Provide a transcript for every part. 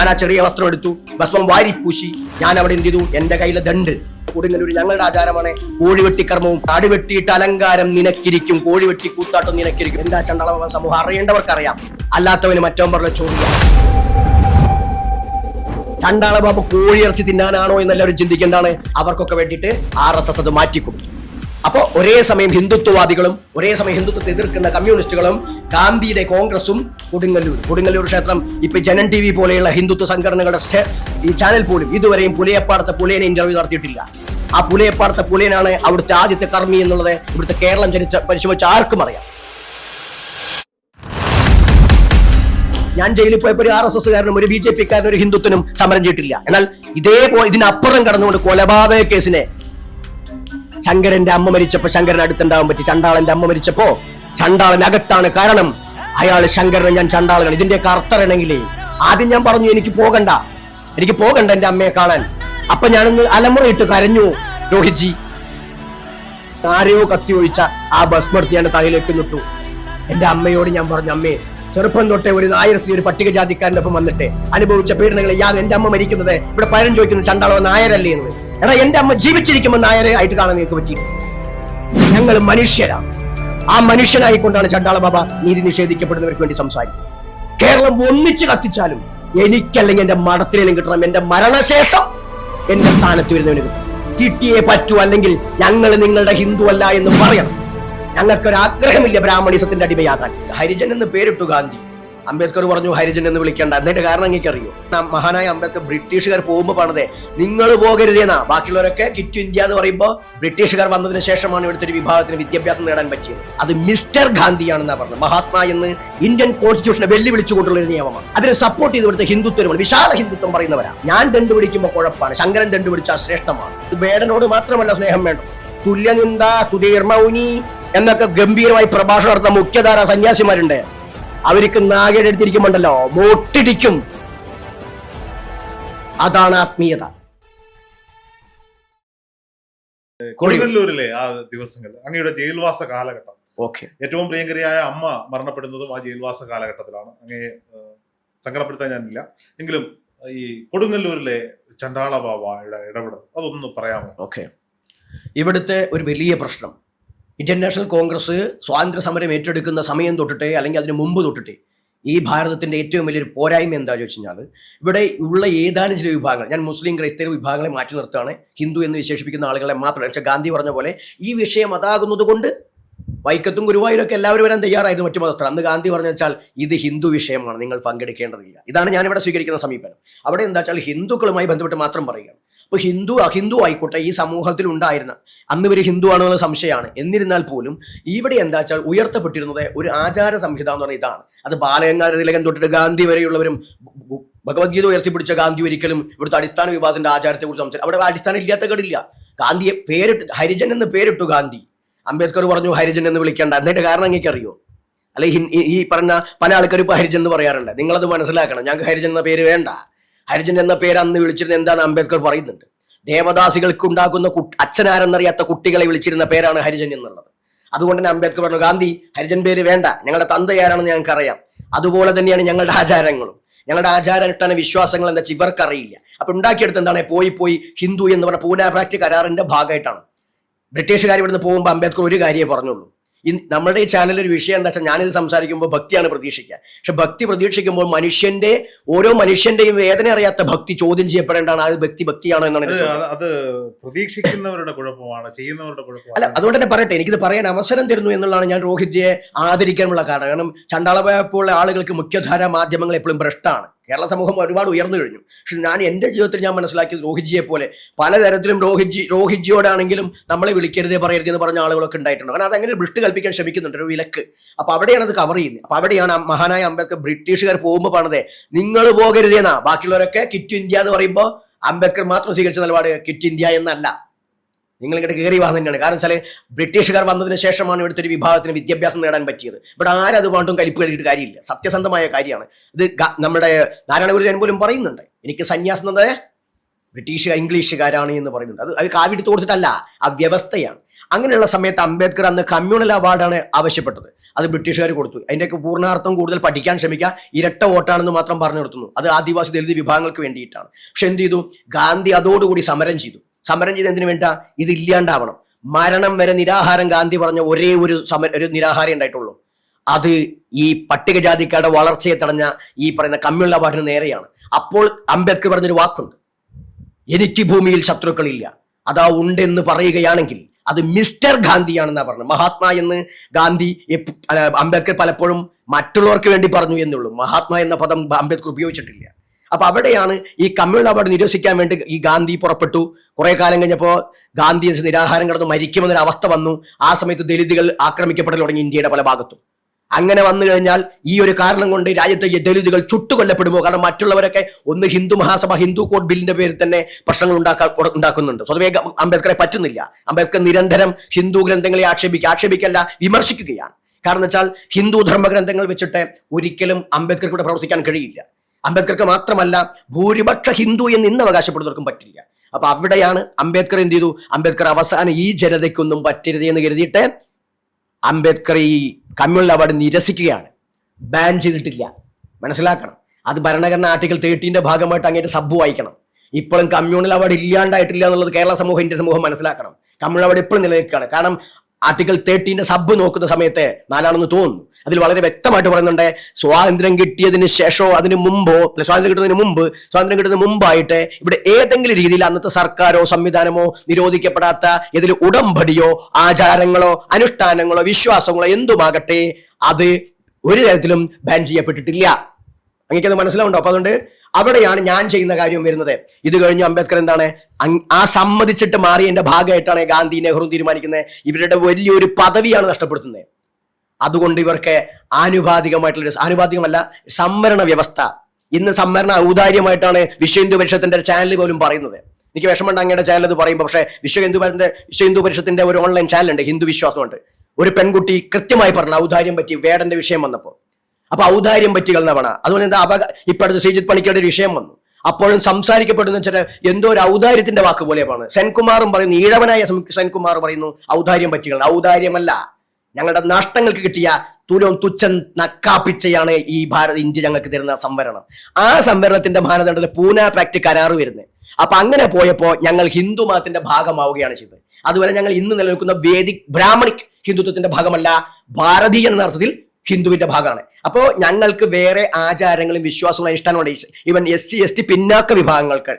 ആ ചെറിയ വസ്ത്രം എടുത്തു, ഭസ്മം വാരിപ്പൂശി. ഞാൻ അവിടെ എന്ത് ചെയ്തു? എന്റെ കയ്യിലെ ദണ്ട്. കൊടുങ്ങല്ലൂർ ഞങ്ങളുടെ ആചാരമാണ് കോഴിവെട്ടിക്കർമ്മവും. കാടുവെട്ടിയിട്ട് അലങ്കാരം നിനക്കിരിക്കും, കോഴിവെട്ടി കൂത്താട്ടം നിനക്കിരിക്കും. എന്താ ചണ്ടാള സമൂഹം അറിയേണ്ടവർക്കറിയാം, അല്ലാത്തവന് മറ്റവൻ പറഞ്ഞ ചോദ്യം. ചണ്ടാള ബാബ കോഴിയിറച്ചി തിന്നാനാണോ എന്നെല്ലാവരും ചിന്തിക്കേണ്ടതാണ്. അവർക്കൊക്കെ വേണ്ടിയിട്ട് RSS അത് മാറ്റിക്കൊടുത്തു. അപ്പോ ഒരേ സമയം ഹിന്ദുത്വവാദികളും ഒരേ സമയം ഹിന്ദുത്വത്തെ എതിർക്കുന്ന കമ്മ്യൂണിസ്റ്റുകളും ഗാന്ധിയുടെ കോൺഗ്രസും കൊടുങ്ങല്ലൂർ ക്ഷേത്രം ഇപ്പൊ ജനൻ TV പോലെയുള്ള ഹിന്ദുത്വ സംഘടനകളുടെ ഈ ചാനൽ പോലും ഇതുവരെയും പുലയപ്പാടത്തെ പുലയനെ ഇന്റർവ്യൂ നടത്തിയിട്ടില്ല. ആ പുലയപ്പാടത്തെ പുലയനാണ് അവിടുത്തെ ആദ്യത്തെ കർമ്മി എന്നുള്ളത് ഇവിടുത്തെ കേരളം പരിശോധിച്ച ആർക്കും അറിയാം. ഞാൻ ജയിലിൽ പോയപ്പോൾ ഒരു RSSകാരനും ഒരു BJPക്കാരനും ഒരു ഹിന്ദുത്വനും സമരം ചെയ്തിട്ടില്ല. എന്നാൽ ഇതേപോലെ ഇതിനപ്പുറം കടന്നുകൊണ്ട് കൊലപാതക കേസിനെ ശങ്കരന്റെ അമ്മ മരിച്ചപ്പോ ശങ്കരൻ അടുത്തുണ്ടാവാൻ പറ്റി. ചണ്ടാളന്റെ അമ്മ മരിച്ചപ്പോ ചണ്ടാളൻ അകത്താണ്. കാരണം അയാൾ ശങ്കരനെ ഞാൻ ചണ്ടാളനാണ്. ഇതിന്റെയൊക്കെ അർത്ഥമാണെങ്കിലേ ആദ്യം ഞാൻ പറഞ്ഞു എനിക്ക് പോകണ്ട എന്റെ അമ്മയെ കാണാൻ. അപ്പൊ ഞാനൊന്ന് അലമുറയിട്ട് കരഞ്ഞു. രോഹിത്ജി ആരെയോ കത്തി ഒഴിച്ച ആ ഭസ്മർത്തി ഞാൻ തലയിലേക്ക് നിട്ടു. എന്റെ അമ്മയോട് ഞാൻ പറഞ്ഞു, അമ്മേ, ചെറുപ്പം തൊട്ടേ ഒരു നായർ സ്ത്രീ ഒരു പട്ടികജാതിക്കാരന്റെ ഒപ്പം വന്നിട്ട് അനുഭവിച്ച പീഡനങ്ങളെ എന്റെ അമ്മ മരിക്കുന്നത് ഇവിടെ പലരും ചോദിക്കുന്നു ചണ്ടാളവൻ നായരല്ലേ എന്ന്. എടാ, എന്റെ അമ്മ ജീവിച്ചിരിക്കുമ്പോൾ നായരെ ആയിട്ട് കാണാൻ നിങ്ങൾക്ക് പറ്റി. ഞങ്ങൾ മനുഷ്യരാണ്. ആ മനുഷ്യനായിക്കൊണ്ടാണ് ചണ്ടാള ബാബ നീതി നിഷേധിക്കപ്പെടുന്നവർക്ക് വേണ്ടി സംസാരിക്കുന്നത്. കേരളം ഒന്നിച്ച് കത്തിച്ചാലും എനിക്കല്ലെങ്കിൽ എന്റെ മഠത്തിലേലും കിട്ടണം. എന്റെ മരണശേഷം എന്റെ സ്ഥാനത്ത് വരുന്നവന് കിട്ടിയേ പറ്റൂ. അല്ലെങ്കിൽ ഞങ്ങൾ നിങ്ങളുടെ ഹിന്ദു അല്ല എന്ന് പറയണം. ഞങ്ങൾക്കൊരാഗ്രഹമില്ല ബ്രാഹ്മണിസത്തിന്റെ അടിമയാകാൻ. ഹരിജൻ എന്ന് പേരിട്ടു ഗാന്ധി. അംബേദ്കർ പറഞ്ഞു ഹരിജൻ എന്ന് വിളിക്കേണ്ട. എന്നിട്ട് കാരണം എനിക്കറിയോ, മഹാനായ അംബേദ്കർ ബ്രിട്ടീഷുകാർ പോകുമ്പോൾ പറഞ്ഞതേ നിങ്ങൾ പോകരുതേന്നാ. ബാക്കിയുള്ളവരൊക്കെ ക്വിറ്റ് ഇന്ത്യ എന്ന് പറയുമ്പോൾ ബ്രിട്ടീഷുകാർ വന്നതിന് ശേഷമാണ് ഇവിടുത്തെ ഒരു വിഭാഗത്തിന് വിദ്യാഭ്യാസം നേടാൻ പറ്റിയത്. അത് മിസ്റ്റർ ഗാന്ധിയാണെന്നാ പറഞ്ഞത്. മഹാത്മാ എന്ന് ഇന്ത്യൻ കോൺസ്റ്റിറ്റ്യൂഷനെ വെല്ലുവിളിച്ചുകൊണ്ടുള്ള ഒരു നിയമമാണ്. അതിനെ സപ്പോർട്ട് ചെയ്ത് ഇവിടുത്തെ ഹിന്ദുത്വമാണ്, വിശാല ഹിന്ദുത്വം പറയുന്നവരാ. ഞാൻ ദണ്ട് പിടിക്കുമ്പോൾ കുഴപ്പമാണ്, ശങ്കരൻ ദണ്ട് പിടിച്ചാൽ ശ്രേഷ്ഠമാണ്. വേടനോട് മാത്രമല്ല സ്നേഹം വേണം. തുല്യനിന്ദ തുതീർ മൗനി എന്നൊക്കെ ഗംഭീരമായി പ്രഭാഷണം നടത്തുന്ന മുഖ്യധാര സന്യാസിമാരുണ്ട്. അവർക്ക് നാഗയുടെ എടുത്തിരിക്കുമ്പോണ്ടല്ലോ മോട്ടിടിക്കും. അതാണ് ആത്മീയത. കൊടുങ്ങല്ലൂരിലെ ആ ദിവസങ്ങൾ, അങ്ങയുടെ ജയിൽവാസ കാലഘട്ടം, ഓക്കെ, ഏറ്റവും പ്രിയങ്കരിയായ അമ്മ മരണപ്പെടുന്നതും ആ ജയിൽവാസ കാലഘട്ടത്തിലാണ്. അങ്ങയെ സങ്കടപ്പെടുത്താൻ ഞാനില്ല. എങ്കിലും ഈ കൊടുങ്ങല്ലൂരിലെ ചണ്ടാള ബാബയുടെ ഇടപെടൽ അതൊന്ന് പറയാമോ? ഓക്കെ, ഇവിടുത്തെ ഒരു വലിയ പ്രശ്നം, ഇന്ത്യൻ നാഷണൽ കോൺഗ്രസ് സ്വാതന്ത്ര്യ സമരം ഏറ്റെടുക്കുന്ന സമയം തൊട്ടിട്ടേ അല്ലെങ്കിൽ അതിന് മുമ്പ് തൊട്ടിട്ടേ ഈ ഭാരതത്തിന്റെ ഏറ്റവും വലിയൊരു പോരായ്മ എന്താ ചോദിച്ചു കഴിഞ്ഞാൽ, ഇവിടെ ഉള്ള ഏതാനും ചില വിഭാഗങ്ങൾ, ഞാൻ മുസ്ലിം ക്രൈസ്തവ വിഭാഗങ്ങളെ മാറ്റി നിർത്താണ്, ഹിന്ദു എന്ന് വിശേഷിപ്പിക്കുന്ന ആളുകളെ മാത്രം. പക്ഷേ ഗാന്ധി പറഞ്ഞ പോലെ ഈ വിഷയം അതാകുന്നത് കൊണ്ട് വൈക്കത്തും ഗുരുവായൂരൊക്കെ എല്ലാവരും വരാൻ തയ്യാറായിരുന്നു മറ്റു മതസ്ഥർ. അന്ന് ഗാന്ധി പറഞ്ഞു വെച്ചാൽ ഇത് ഹിന്ദു വിഷയമാണ്, നിങ്ങൾ പങ്കെടുക്കേണ്ടതില്ല. ഇതാണ് ഞാനിവിടെ സ്വീകരിക്കുന്ന സമീപനം. അവിടെ എന്താ വെച്ചാൽ ഹിന്ദുക്കളുമായി ബന്ധപ്പെട്ട് മാത്രം പറയുകയാണ്. അപ്പോൾ ഹിന്ദു അഹിന്ദു ആയിക്കോട്ടെ, ഈ സമൂഹത്തിൽ ഉണ്ടായിരുന്ന അന്ന് ഇവർ ഹിന്ദു ആണോ എന്ന സംശയമാണ്. എന്നിരുന്നാൽ പോലും ഇവിടെ എന്താ വെച്ചാൽ ഉയർത്തപ്പെട്ടിരുന്നത് ഒരു ആചാര സംഹിത എന്ന് പറഞ്ഞാൽ ഇതാണ്. അത് ബാലഗംഗാധര തിലകൻ തൊട്ടിട്ട് ഗാന്ധി വരെയുള്ളവരും ഭഗവത്ഗീത ഉയർത്തിപ്പിടിച്ച ഗാന്ധി ഒരിക്കലും ഇവിടുത്തെ അടിസ്ഥാന വിവാദത്തിന്റെ ആചാരത്തെ കുറിച്ച് സംസാരിച്ചു. അവിടെ അടിസ്ഥാനം ഇല്ലാത്ത കേടില്ല. ഗാന്ധിയെ പേരിട്ട് ഹരിജൻ എന്ന് പേരിട്ടു ഗാന്ധി. അംബേദ്കർ പറഞ്ഞു ഹരിജൻ എന്ന് വിളിക്കേണ്ട. എന്നിട്ട് കാരണം എനിക്കറിയോ, അല്ലെ ഈ പറഞ്ഞ പല ആൾക്കാരും ഇപ്പൊ ഹരിജൻ എന്ന് പറയാറുണ്ട്. നിങ്ങളത് മനസ്സിലാക്കണം. ഞങ്ങൾക്ക് ഹരിജൻ എന്ന പേര് വേണ്ട. ഹരിജൻ എന്ന പേര് അന്ന് വിളിച്ചിരുന്ന എന്താണ് അംബേദ്കർ പറയുന്നുണ്ട്. ദേവദാസികൾക്ക് ഉണ്ടാക്കുന്ന അച്ഛനാരെന്നറിയാത്ത കുട്ടികളെ വിളിച്ചിരുന്ന പേരാണ് ഹരിജൻ എന്നുള്ളത്. അതുകൊണ്ട് തന്നെ അംബേദ്കർ പറഞ്ഞു ഗാന്ധി ഹരിജൻ പേര് വേണ്ട, ഞങ്ങളുടെ തന്തയാരാണെന്ന് ഞങ്ങൾക്കറിയാം. അതുപോലെ തന്നെയാണ് ഞങ്ങളുടെ ആചാരങ്ങളും. ഞങ്ങളുടെ ആചാരട്ടന വിശ്വാസങ്ങൾ എന്താ വെച്ചാൽ ഇവർക്കറിയില്ല. അപ്പൊ ഉണ്ടാക്കിയെടുത്ത് എന്താണ് പോയി ഹിന്ദു എന്ന് പറഞ്ഞ പൂന പ്രാക്ട് കരാറിന്റെ ഭാഗമായിട്ടാണ്. ബ്രിട്ടീഷുകാർ ഇവിടുന്ന് പോകുമ്പോൾ അംബേദ്കർ ഒരു കാര്യമേ പറഞ്ഞുള്ളൂ. നമ്മുടെ ഈ ചാനലിൽ ഒരു വിഷയം എന്താ വെച്ചാൽ ഞാനിത് സംസാരിക്കുമ്പോൾ ഭക്തിയാണ് പ്രതീക്ഷിക്കുക. പക്ഷെ ഭക്തി പ്രതീക്ഷിക്കുമ്പോൾ ഓരോ മനുഷ്യന്റെയും വേദന അറിയാത്ത ഭക്തി ചോദ്യം ചെയ്യപ്പെടേണ്ടതാണ്. അത് ഭക്തിയാണോ എന്നാണ്. അത് പ്രതീക്ഷിക്കുന്നവരുടെ കുഴപ്പമാണ്, ചെയ്യുന്നവരുടെ കുഴപ്പമാണ്. അല്ല, അതുകൊണ്ട് തന്നെ പറയട്ടെ, എനിക്കിത് പറയാൻ അവസരം തരുന്നു എന്നുള്ളതാണ് ഞാൻ രോഹിത്ജിയെ ആദരിക്കാനുള്ള കാരണം. കാരണം ചണ്ടാളപോലുള്ള ആളുകൾക്ക് മുഖ്യധാര മാധ്യമങ്ങൾ എപ്പോഴും ഭ്രഷ്ടാണ്. കേരള സമൂഹം ഒരുപാട് ഉയർന്നു കഴിഞ്ഞു. പക്ഷെ ഞാൻ എൻ്റെ ജീവിതത്തിൽ ഞാൻ മനസ്സിലാക്കിയത് രോഹിത്ജിയെ പോലെ പലതരത്തിലും രോഹിത്ജിയോടാണെങ്കിലും നമ്മളെ വിളിക്കരുതേ പറയരുത് എന്ന് പറഞ്ഞ ആളുകളൊക്കെ ഉണ്ടായിട്ടുണ്ട്. കാരണം അതങ്ങനെ ഭ്രഷ്ട് കൽപ്പിക്കാൻ ശ്രമിക്കുന്നുണ്ട്, ഒരു വിലക്ക്. അപ്പൊ അവിടെയാണ് അത് കവർ ചെയ്യുന്നത്. അപ്പൊ അവിടെയാണ് മഹാനായ അംബേദ്കർ ബ്രിട്ടീഷുകാർ പോകുമ്പോൾ പറഞ്ഞതേ നിങ്ങൾ പോകരുതേന്നാ. ബാക്കിയുള്ളവരൊക്കെ ക്വിറ്റ് ഇന്ത്യ എന്ന് പറയുമ്പോൾ അംബേദ്കർ മാത്രം സ്വീകരിച്ച നിലപാട് ക്വിറ്റ് ഇന്ത്യ എന്നല്ല. നിങ്ങൾ ഇങ്ങോട്ട് കയറി വാ തന്നെയാണ്. കാരണം വെച്ചാൽ ബ്രിട്ടീഷുകാർ വന്നതിന് ശേഷമാണ് ഇവിടുത്തെ ഒരു വിഭാഗത്തിന് വിദ്യാഭ്യാസം നേടാൻ പറ്റിയത്. ഇവിടെ ആരും അതുകൊണ്ടും കലിപ്പ് കഴിയിട്ട് കാര്യമില്ല. സത്യസന്ധമായ കാര്യമാണ് ഇത്. നമ്മുടെ നാരായണ ഗുരുദേവൻ പോലും പറയുന്നുണ്ട്, എനിക്ക് സന്യാസം എന്നത് ഇംഗ്ലീഷുകാരാണ് എന്ന് പറയുന്നുണ്ട്. അത് കാവിടുത്ത് കൊടുത്തിട്ടല്ല, ആ വ്യവസ്ഥയാണ്. അങ്ങനെയുള്ള സമയത്ത് അംബേദ്കർ അന്ന് കമ്മ്യൂണൽ അവാർഡാണ് ആവശ്യപ്പെട്ടത്. അത് ബ്രിട്ടീഷുകാർ കൊടുത്തു. അതിൻ്റെയൊക്കെ പൂർണ്ണാർത്ഥം കൂടുതൽ പഠിക്കാൻ ശ്രമിക്കുക, ഇരട്ട വോട്ടാണെന്ന് മാത്രം പറഞ്ഞു നിർത്തുന്നു. അത് ആദിവാസി ദളിത് വിഭാഗങ്ങൾക്ക് വേണ്ടിയിട്ടാണ്. പക്ഷെ എന്ത് ചെയ്തു, ഗാന്ധി അതോടുകൂടി സമരം ചെയ്തു. സമരം ചെയ്ത് എന്തിനു വേണ്ട, ഇത് ഇല്ലാണ്ടാവണം. മരണം വരെ നിരാഹാരം ഗാന്ധി പറഞ്ഞ ഒരേ ഒരു നിരാഹാരം ഉണ്ടായിട്ടുള്ളൂ. അത് ഈ പട്ടികജാതിക്കാരുടെ വളർച്ചയെ തടഞ്ഞ ഈ പറയുന്ന കമ്മ്യൂണൽ അവാർഡിന് നേരെയാണ്. അപ്പോൾ അംബേദ്കർ പറഞ്ഞൊരു വാക്കുണ്ട്, എനിക്ക് ഭൂമിയിൽ ശത്രുക്കളില്ല. അതാ ഉണ്ടെന്ന് പറയുകയാണെങ്കിൽ അത് മിസ്റ്റർ ഗാന്ധിയാണെന്നാ പറഞ്ഞത്. മഹാത്മാ എന്ന് ഗാന്ധി അംബേദ്കർ പലപ്പോഴും മറ്റുള്ളവർക്ക് വേണ്ടി പറഞ്ഞു എന്നുള്ളൂ. മഹാത്മാ എന്ന പദം അംബേദ്കർ ഉപയോഗിച്ചിട്ടില്ല. അപ്പൊ അവിടെയാണ് ഈ കമ്മ്യൂണൽ അവാർഡ് നിരസിക്കാൻ വേണ്ടി ഈ ഗാന്ധി പുറപ്പെട്ടു. കുറെ കാലം കഴിഞ്ഞപ്പോൾ ഗാന്ധി നിരാഹാരം കിടന്ന് മരിക്കുമെന്നൊരു അവസ്ഥ വന്നു. ആ സമയത്ത് ദലിതുകൾ ആക്രമിക്കപ്പെടൽ തുടങ്ങി ഇന്ത്യയുടെ പല ഭാഗത്തും. അങ്ങനെ വന്നു കഴിഞ്ഞാൽ ഈ ഒരു കാരണം കൊണ്ട് രാജ്യത്തെ ദലിതുകൾ ചുട്ടുകൊല്ലപ്പെടുമോ? കാരണം മറ്റുള്ളവരൊക്കെ ഒന്ന് ഹിന്ദു മഹാസഭ ഹിന്ദു കോഡ് ബില്ലിന്റെ പേരിൽ തന്നെ പ്രശ്നങ്ങൾ ഉണ്ടാക്കുന്നുണ്ട്. സ്വതവേ അംബേദ്കറെ പറ്റുന്നില്ല. അംബേദ്കർ നിരന്തരം ഹിന്ദു ഗ്രന്ഥങ്ങളെ ആക്ഷേപിക്കല്ല, വിമർശിക്കുകയാണ്. കാരണം വെച്ചാൽ ഹിന്ദു ധർമ്മഗ്രന്ഥങ്ങൾ വെച്ചിട്ട് ഒരിക്കലും അംബേദ്കർക്ക് ഇവിടെ പ്രവർത്തിക്കാൻ കഴിയില്ല. അംബേദ്കർക്ക് മാത്രമല്ല, ഭൂരിപക്ഷ ഹിന്ദു എന്ന് ഇന്ന് അവകാശപ്പെടുന്നവർക്കും പറ്റില്ല. അപ്പൊ അവിടെയാണ് അംബേദ്കർ എന്ത് ചെയ്തു, അംബേദ്കർ അവസാനം ഈ ജനതയ്ക്കൊന്നും പറ്റരുത് എന്ന് കരുതിയിട്ട് അംബേദ്കർ ഈ കമ്മ്യൂണൽ അവാർഡ് നിരസിക്കുകയാണ്. ബാൻ ചെയ്തിട്ടില്ല. മനസ്സിലാക്കണം, അത് ഭരണഘടന ആർട്ടിക്കിൾ 13 ഭാഗമായിട്ട് അങ്ങേറ്റ് സബ് വായിക്കണം. ഇപ്പോഴും കമ്മ്യൂണൽ അവാർഡ് ഇല്ലാണ്ടായിട്ടില്ല എന്നുള്ളത് കേരള സമൂഹം, ഇന്ത്യ സമൂഹം മനസ്സിലാക്കണം. കമ്മ്യൂണൽ അവാർഡ് ഇപ്പോഴും നിലനിൽക്കുകയാണ്. കാരണം ആർട്ടിക്കിൾ 13 സബ് നോക്കുന്ന സമയത്ത് 4 തോന്നുന്നു. അതിൽ വളരെ വ്യക്തമായിട്ട് പറയുന്നുണ്ട്, സ്വാതന്ത്ര്യം കിട്ടിയതിന് ശേഷമോ അതിന് മുമ്പോ, സ്വാതന്ത്ര്യം കിട്ടുന്നതിന് മുമ്പായിട്ട് ഇവിടെ ഏതെങ്കിലും രീതിയിൽ അന്നത്തെ സർക്കാരോ സംവിധാനമോ നിരോധിക്കപ്പെടാത്ത ഇതിൽ ഉടമ്പടിയോ ആചാരങ്ങളോ അനുഷ്ഠാനങ്ങളോ വിശ്വാസങ്ങളോ എന്തുമാകട്ടെ അത് ഒരു തരത്തിലും ബാൻ ചെയ്യപ്പെട്ടിട്ടില്ല. അങ്ങനെയൊക്കെ അത് മനസ്സിലാവുണ്ടോ? അപ്പൊ അതുകൊണ്ട് അവിടെയാണ് ഞാൻ ചെയ്യുന്ന കാര്യം വരുന്നത്. ഇത് കഴിഞ്ഞ് അംബേദ്കർ എന്താണ്, ആ സമ്മതിച്ചിട്ട് മാറിയതിന്റെ ഭാഗമായിട്ടാണ് ഗാന്ധി നെഹ്റു തീരുമാനിക്കുന്നത് ഇവരുടെ വലിയൊരു പദവിയാണ് നഷ്ടപ്പെടുത്തുന്നത്. അതുകൊണ്ട് ഇവർക്ക് ആനുപാതികമല്ല സംവരണ വ്യവസ്ഥ. ഇന്ന് സംവരണ ഔദാര്യമായിട്ടാണ് വിശ്വ ഹിന്ദു പരിഷത്തിന്റെ ചാനൽ പോലും പറയുന്നത്. എനിക്ക് വിഷമമുണ്ട് അങ്ങയുടെ ചാനൽ അത് പറയുമ്പോൾ. പക്ഷേ വിശ്വ ഹിന്ദു പരിഷത്തിന്റെ ഒരു ഓൺലൈൻ ചാനലുണ്ട്, ഹിന്ദു വിശ്വാസമുണ്ട്. ഒരു പെൺകുട്ടി കൃത്യമായി പറഞ്ഞു ഔദാര്യം പറ്റി വേടന്റെ വിഷയം വന്നപ്പോൾ. അപ്പൊ ഔദാര്യം പറ്റികൾ എന്നാണ്. അതുപോലെ എന്താ ഇപ്പോഴത്തെ ശ്രീജിത്ത് പണിക്കരുടെ ഒരു വിഷയം വന്നു. അപ്പോഴും സംസാരിക്കപ്പെടുന്ന വെച്ചാൽ എന്തോ ഒരു ഔദാര്യത്തിന്റെ വാക്ക് പോലെയാണ്. സെൻകുമാറും പറയുന്നു, ഈഴവനായ സെൻകുമാർ പറയുന്നു ഔദാര്യം പറ്റികൾ. ഔദാര്യമല്ല, ഞങ്ങളുടെ നഷ്ടങ്ങൾക്ക് കിട്ടിയ തുച്ഛൻ നക്കാപ്പിച്ചയാണ് ഈ ഇന്ത്യ ഞങ്ങൾക്ക് തരുന്ന സംവരണം. ആ സംവരണത്തിന്റെ മാനദണ്ഡത്തിൽ പൂന പാക്ട് കരാറ് വരുന്നത്. അപ്പൊ അങ്ങനെ പോയപ്പോ ഞങ്ങൾ ഹിന്ദു മതത്തിന്റെ ഭാഗമാവുകയാണ് ചെയ്തത്. അതുവരെ ഞങ്ങൾ ഇന്ന് നിലനിൽക്കുന്ന വേദിക് ബ്രാഹ്മണിക് ഹിന്ദുത്വത്തിന്റെ ഭാഗമല്ല, ഭാരതീയ എന്ന അർത്ഥത്തിൽ ഹിന്ദുവിന്റെ ഭാഗമാണ്. അപ്പോൾ ഞങ്ങൾക്ക് വേറെ ആചാരങ്ങളും വിശ്വാസങ്ങളും അനുഷ്ഠാനമുണ്ട്. ഈവൻ SC ST പിന്നാക്ക വിഭാഗങ്ങൾക്ക്,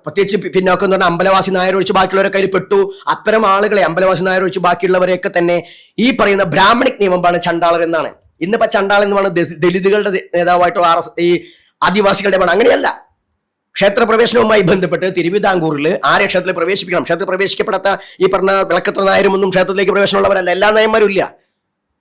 പ്രത്യേകിച്ച് പിന്നാക്കം എന്ന് പറഞ്ഞാൽ അമ്പലവാസി നായർ ഒഴിച്ച് ബാക്കിയുള്ളവരൊക്കെ അതിൽ പെട്ടു. അത്തരം ആളുകളെ അമ്പലവാസി നായർ ഒഴിച്ച് ബാക്കിയുള്ളവരെയൊക്കെ തന്നെ ഈ പറയുന്ന ബ്രാഹ്മണിക് നിയമമാണ് ചണ്ടാളർ എന്നാണ്. ഇന്നിപ്പോ ചണ്ടാളൻ എന്ന് പറഞ്ഞാൽ ദലിതുകളുടെ നേതാവായിട്ടോ ഈ ആദിവാസികളുടെ വേണം, അങ്ങനെയല്ല. ക്ഷേത്രപ്രവേശനവുമായി ബന്ധപ്പെട്ട് തിരുവിതാംകൂറിൽ ആരെ ക്ഷേത്രത്തിൽ പ്രവേശിപ്പിക്കണം, ക്ഷേത്രത്തിൽ പ്രവേശിക്കപ്പെടാത്ത ഈ പറഞ്ഞ വിളക്കത്ര നായരും ഒന്നും ക്ഷേത്രത്തിലേക്ക് പ്രവേശനമുള്ളവരല്ല, എല്ലാ നായന്മാരും ഇല്ല.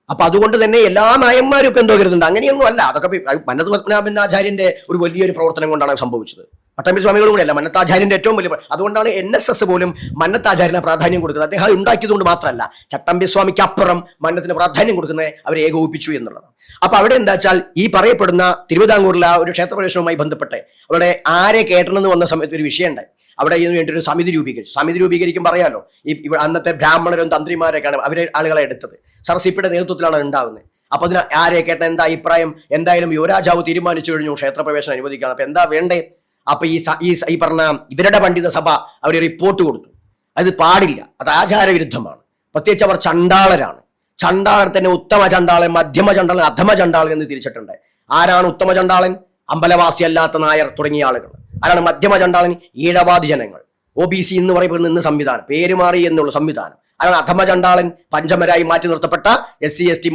അപ്പൊ അതുകൊണ്ട് തന്നെ എല്ലാ നായന്മാരും ഇപ്പൊ എന്തോ കരുതുന്നുണ്ട്. അങ്ങനെയൊന്നും അല്ല. അതൊക്കെ മന്നത്ത് പത്മനാഭൻ ആചാര്യന്റെ ഒരു വലിയൊരു പ്രവർത്തനം കൊണ്ടാണ് സംഭവിച്ചത്. പട്ടാമ്പി സ്വാമികളും കൂടെ അല്ല, മന്നത്താചാര്യന്റെ ഏറ്റവും വലിയ. അതുകൊണ്ടാണ് NSS പോലും മന്നത്താചാര്യന് പ്രാധാന്യം കൊടുക്കുന്നത്. അദ്ദേഹം അത് ഉണ്ടാക്കിയതുകൊണ്ട് മാത്രമല്ല, ചട്ടമ്പി സ്വാമിക്ക് അപ്പുറം മന്നത്തിന് പ്രാധാന്യം കൊടുക്കുന്നത് അവരെ ഏകോപിപ്പിച്ചു എന്നുള്ളതാണ്. അപ്പൊ അവിടെ എന്താ വെച്ചാൽ ഈ പറയപ്പെടുന്ന തിരുവിതാംകൂറിലെ ആ ഒരു ക്ഷേത്രപ്രവേശനവുമായി ബന്ധപ്പെട്ട് അവിടെ ആരെ കേട്ടണമെന്ന് വന്ന സമയത്ത് ഒരു വിഷയമുണ്ടായി. അവിടെ ഇതിനു വേണ്ടി ഒരു സമിതി രൂപീകരിച്ചു. സമിതി രൂപീകരിക്കും പറയാലോ, ഈ അന്നത്തെ ബ്രാഹ്മണരും തന്ത്രിമാരൊക്കെയാണ് അവരെ ആളുകളെ എടുത്തത്. സർസിപ്പിയുടെ നേതൃത്വത്തിലാണ് ഉണ്ടാകുന്നത്. അപ്പൊ അതിന് ആരെ കേട്ട എന്താ അഭിപ്രായം? എന്തായാലും യുവരാജാവ് തീരുമാനിച്ചു കഴിഞ്ഞു ക്ഷേത്രപ്രവേശനം അനുവദിക്കണം. അപ്പൊ എന്താ വേണ്ടേ? അപ്പൊ ഈ പറഞ്ഞ ഇവരുടെ പണ്ഡിത സഭ അവർ റിപ്പോർട്ട് കൊടുത്തു, അത് പാടില്ല, അത് ആചാരവിരുദ്ധമാണ്. പ്രത്യേകിച്ച് അവർ ചണ്ടാളരാണ്. ചണ്ടാളർ തന്നെ ഉത്തമ ചണ്ടാളൻ, മധ്യമ ചണ്ടാളൻ, അധമ ചണ്ടാളൻ എന്ന് തിരിച്ചിട്ടുണ്ട്. ആരാണ് ഉത്തമ ചണ്ടാളൻ? അമ്പലവാസി അല്ലാത്ത നായർ തുടങ്ങിയ ആളുകൾ. ആരാണ് മധ്യമ ചണ്ടാളൻ? ഈഴവാദി ജനങ്ങൾ, OBC എന്ന് പറയപ്പെടുന്ന ഇന്ന് സംവിധാനം, പേര് മാറി എന്നുള്ള സംവിധാനം. ആരാണ് അധമ ചണ്ടാളൻ? പഞ്ചമരായി മാറ്റി നിർത്തപ്പെട്ട SC ST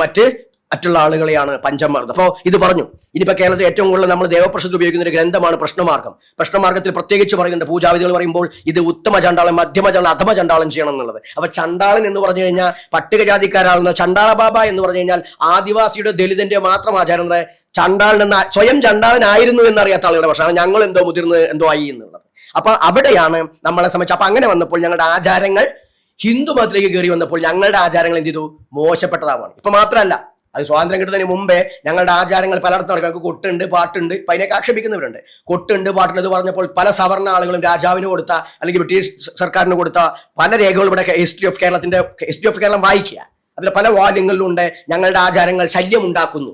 മറ്റുള്ള ആളുകളെയാണ് പഞ്ചമർ. അപ്പോൾ ഇത് പറഞ്ഞു. ഇനിയിപ്പോ കേരളത്തിൽ ഏറ്റവും കൂടുതൽ നമ്മൾ ദേവപ്രശ്നത്തിൽ ഉപയോഗിക്കുന്ന ഒരു ഗ്രന്ഥമാണ് പ്രശ്നമാർഗം. പ്രശ്നമാർഗത്തിൽ പ്രത്യേകിച്ച് പറയുന്നുണ്ട്, പൂജാവിധികൾ പറയുമ്പോൾ ഇത് ഉത്തമ ചണ്ടാളൻ, മധ്യമ ചണ്ടാളൻ, അധമ ചണ്ടാളൻ ചെയ്യണം എന്നുള്ളത്. അപ്പൊ ചണ്ടാളൻ എന്ന് പറഞ്ഞു കഴിഞ്ഞാൽ പട്ടികജാതിക്കാരാണെന്ന്, ചണ്ടാള ബാബ എന്ന് പറഞ്ഞു കഴിഞ്ഞാൽ ആദിവാസിയുടെ ദലിതന്റെ മാത്രം ആചാരം. ചണ്ടാളൻ എന്ന സ്വയം ചണ്ടാളനായിരുന്നു എന്നറിയാത്ത ആളുകളുടെ പ്രശ്നമാണ് ഞങ്ങൾ എന്തോ മുതിർന്ന് എന്തോ ആയി എന്നുള്ളത്. അപ്പൊ അവിടെയാണ് നമ്മളെ സംബന്ധിച്ച്. അപ്പൊ അങ്ങനെ വന്നപ്പോൾ ഞങ്ങളുടെ ആചാരങ്ങൾ ഹിന്ദു മതത്തിലേക്ക് കയറി വന്നപ്പോൾ ഞങ്ങളുടെ ആചാരങ്ങൾ എന്ത് ചെയ്തു? മോശപ്പെട്ടതാവാണ്. ഇപ്പൊ മാത്രമല്ല, അത് സ്വാതന്ത്ര്യം കിട്ടുന്നതിന് മുമ്പേ ഞങ്ങളുടെ ആചാരങ്ങൾ പലയിടത്തും നടക്കും. കൊട്ടുണ്ട്, പാട്ടുണ്ട്, ഇപ്പൊ അതിനൊക്കെ ആക്ഷേപിക്കുന്നവരുണ്ട്. കൊട്ടുണ്ട്, പാട്ടുണ്ട് എന്ന് പറഞ്ഞപ്പോൾ പല സവർണ ആളുകളും രാജാവിന് കൊടുത്ത അല്ലെങ്കിൽ ബ്രിട്ടീഷ് സർക്കാരിന് കൊടുത്ത പല രേഖകളും ഇവിടെ ഹിസ്റ്ററി ഓഫ് കേരളം വായിക്കുക. അതിൽ പല വാല്യങ്ങളിലുണ്ട് ഞങ്ങളുടെ ആചാരങ്ങൾ ശല്യം ഉണ്ടാക്കുന്നു.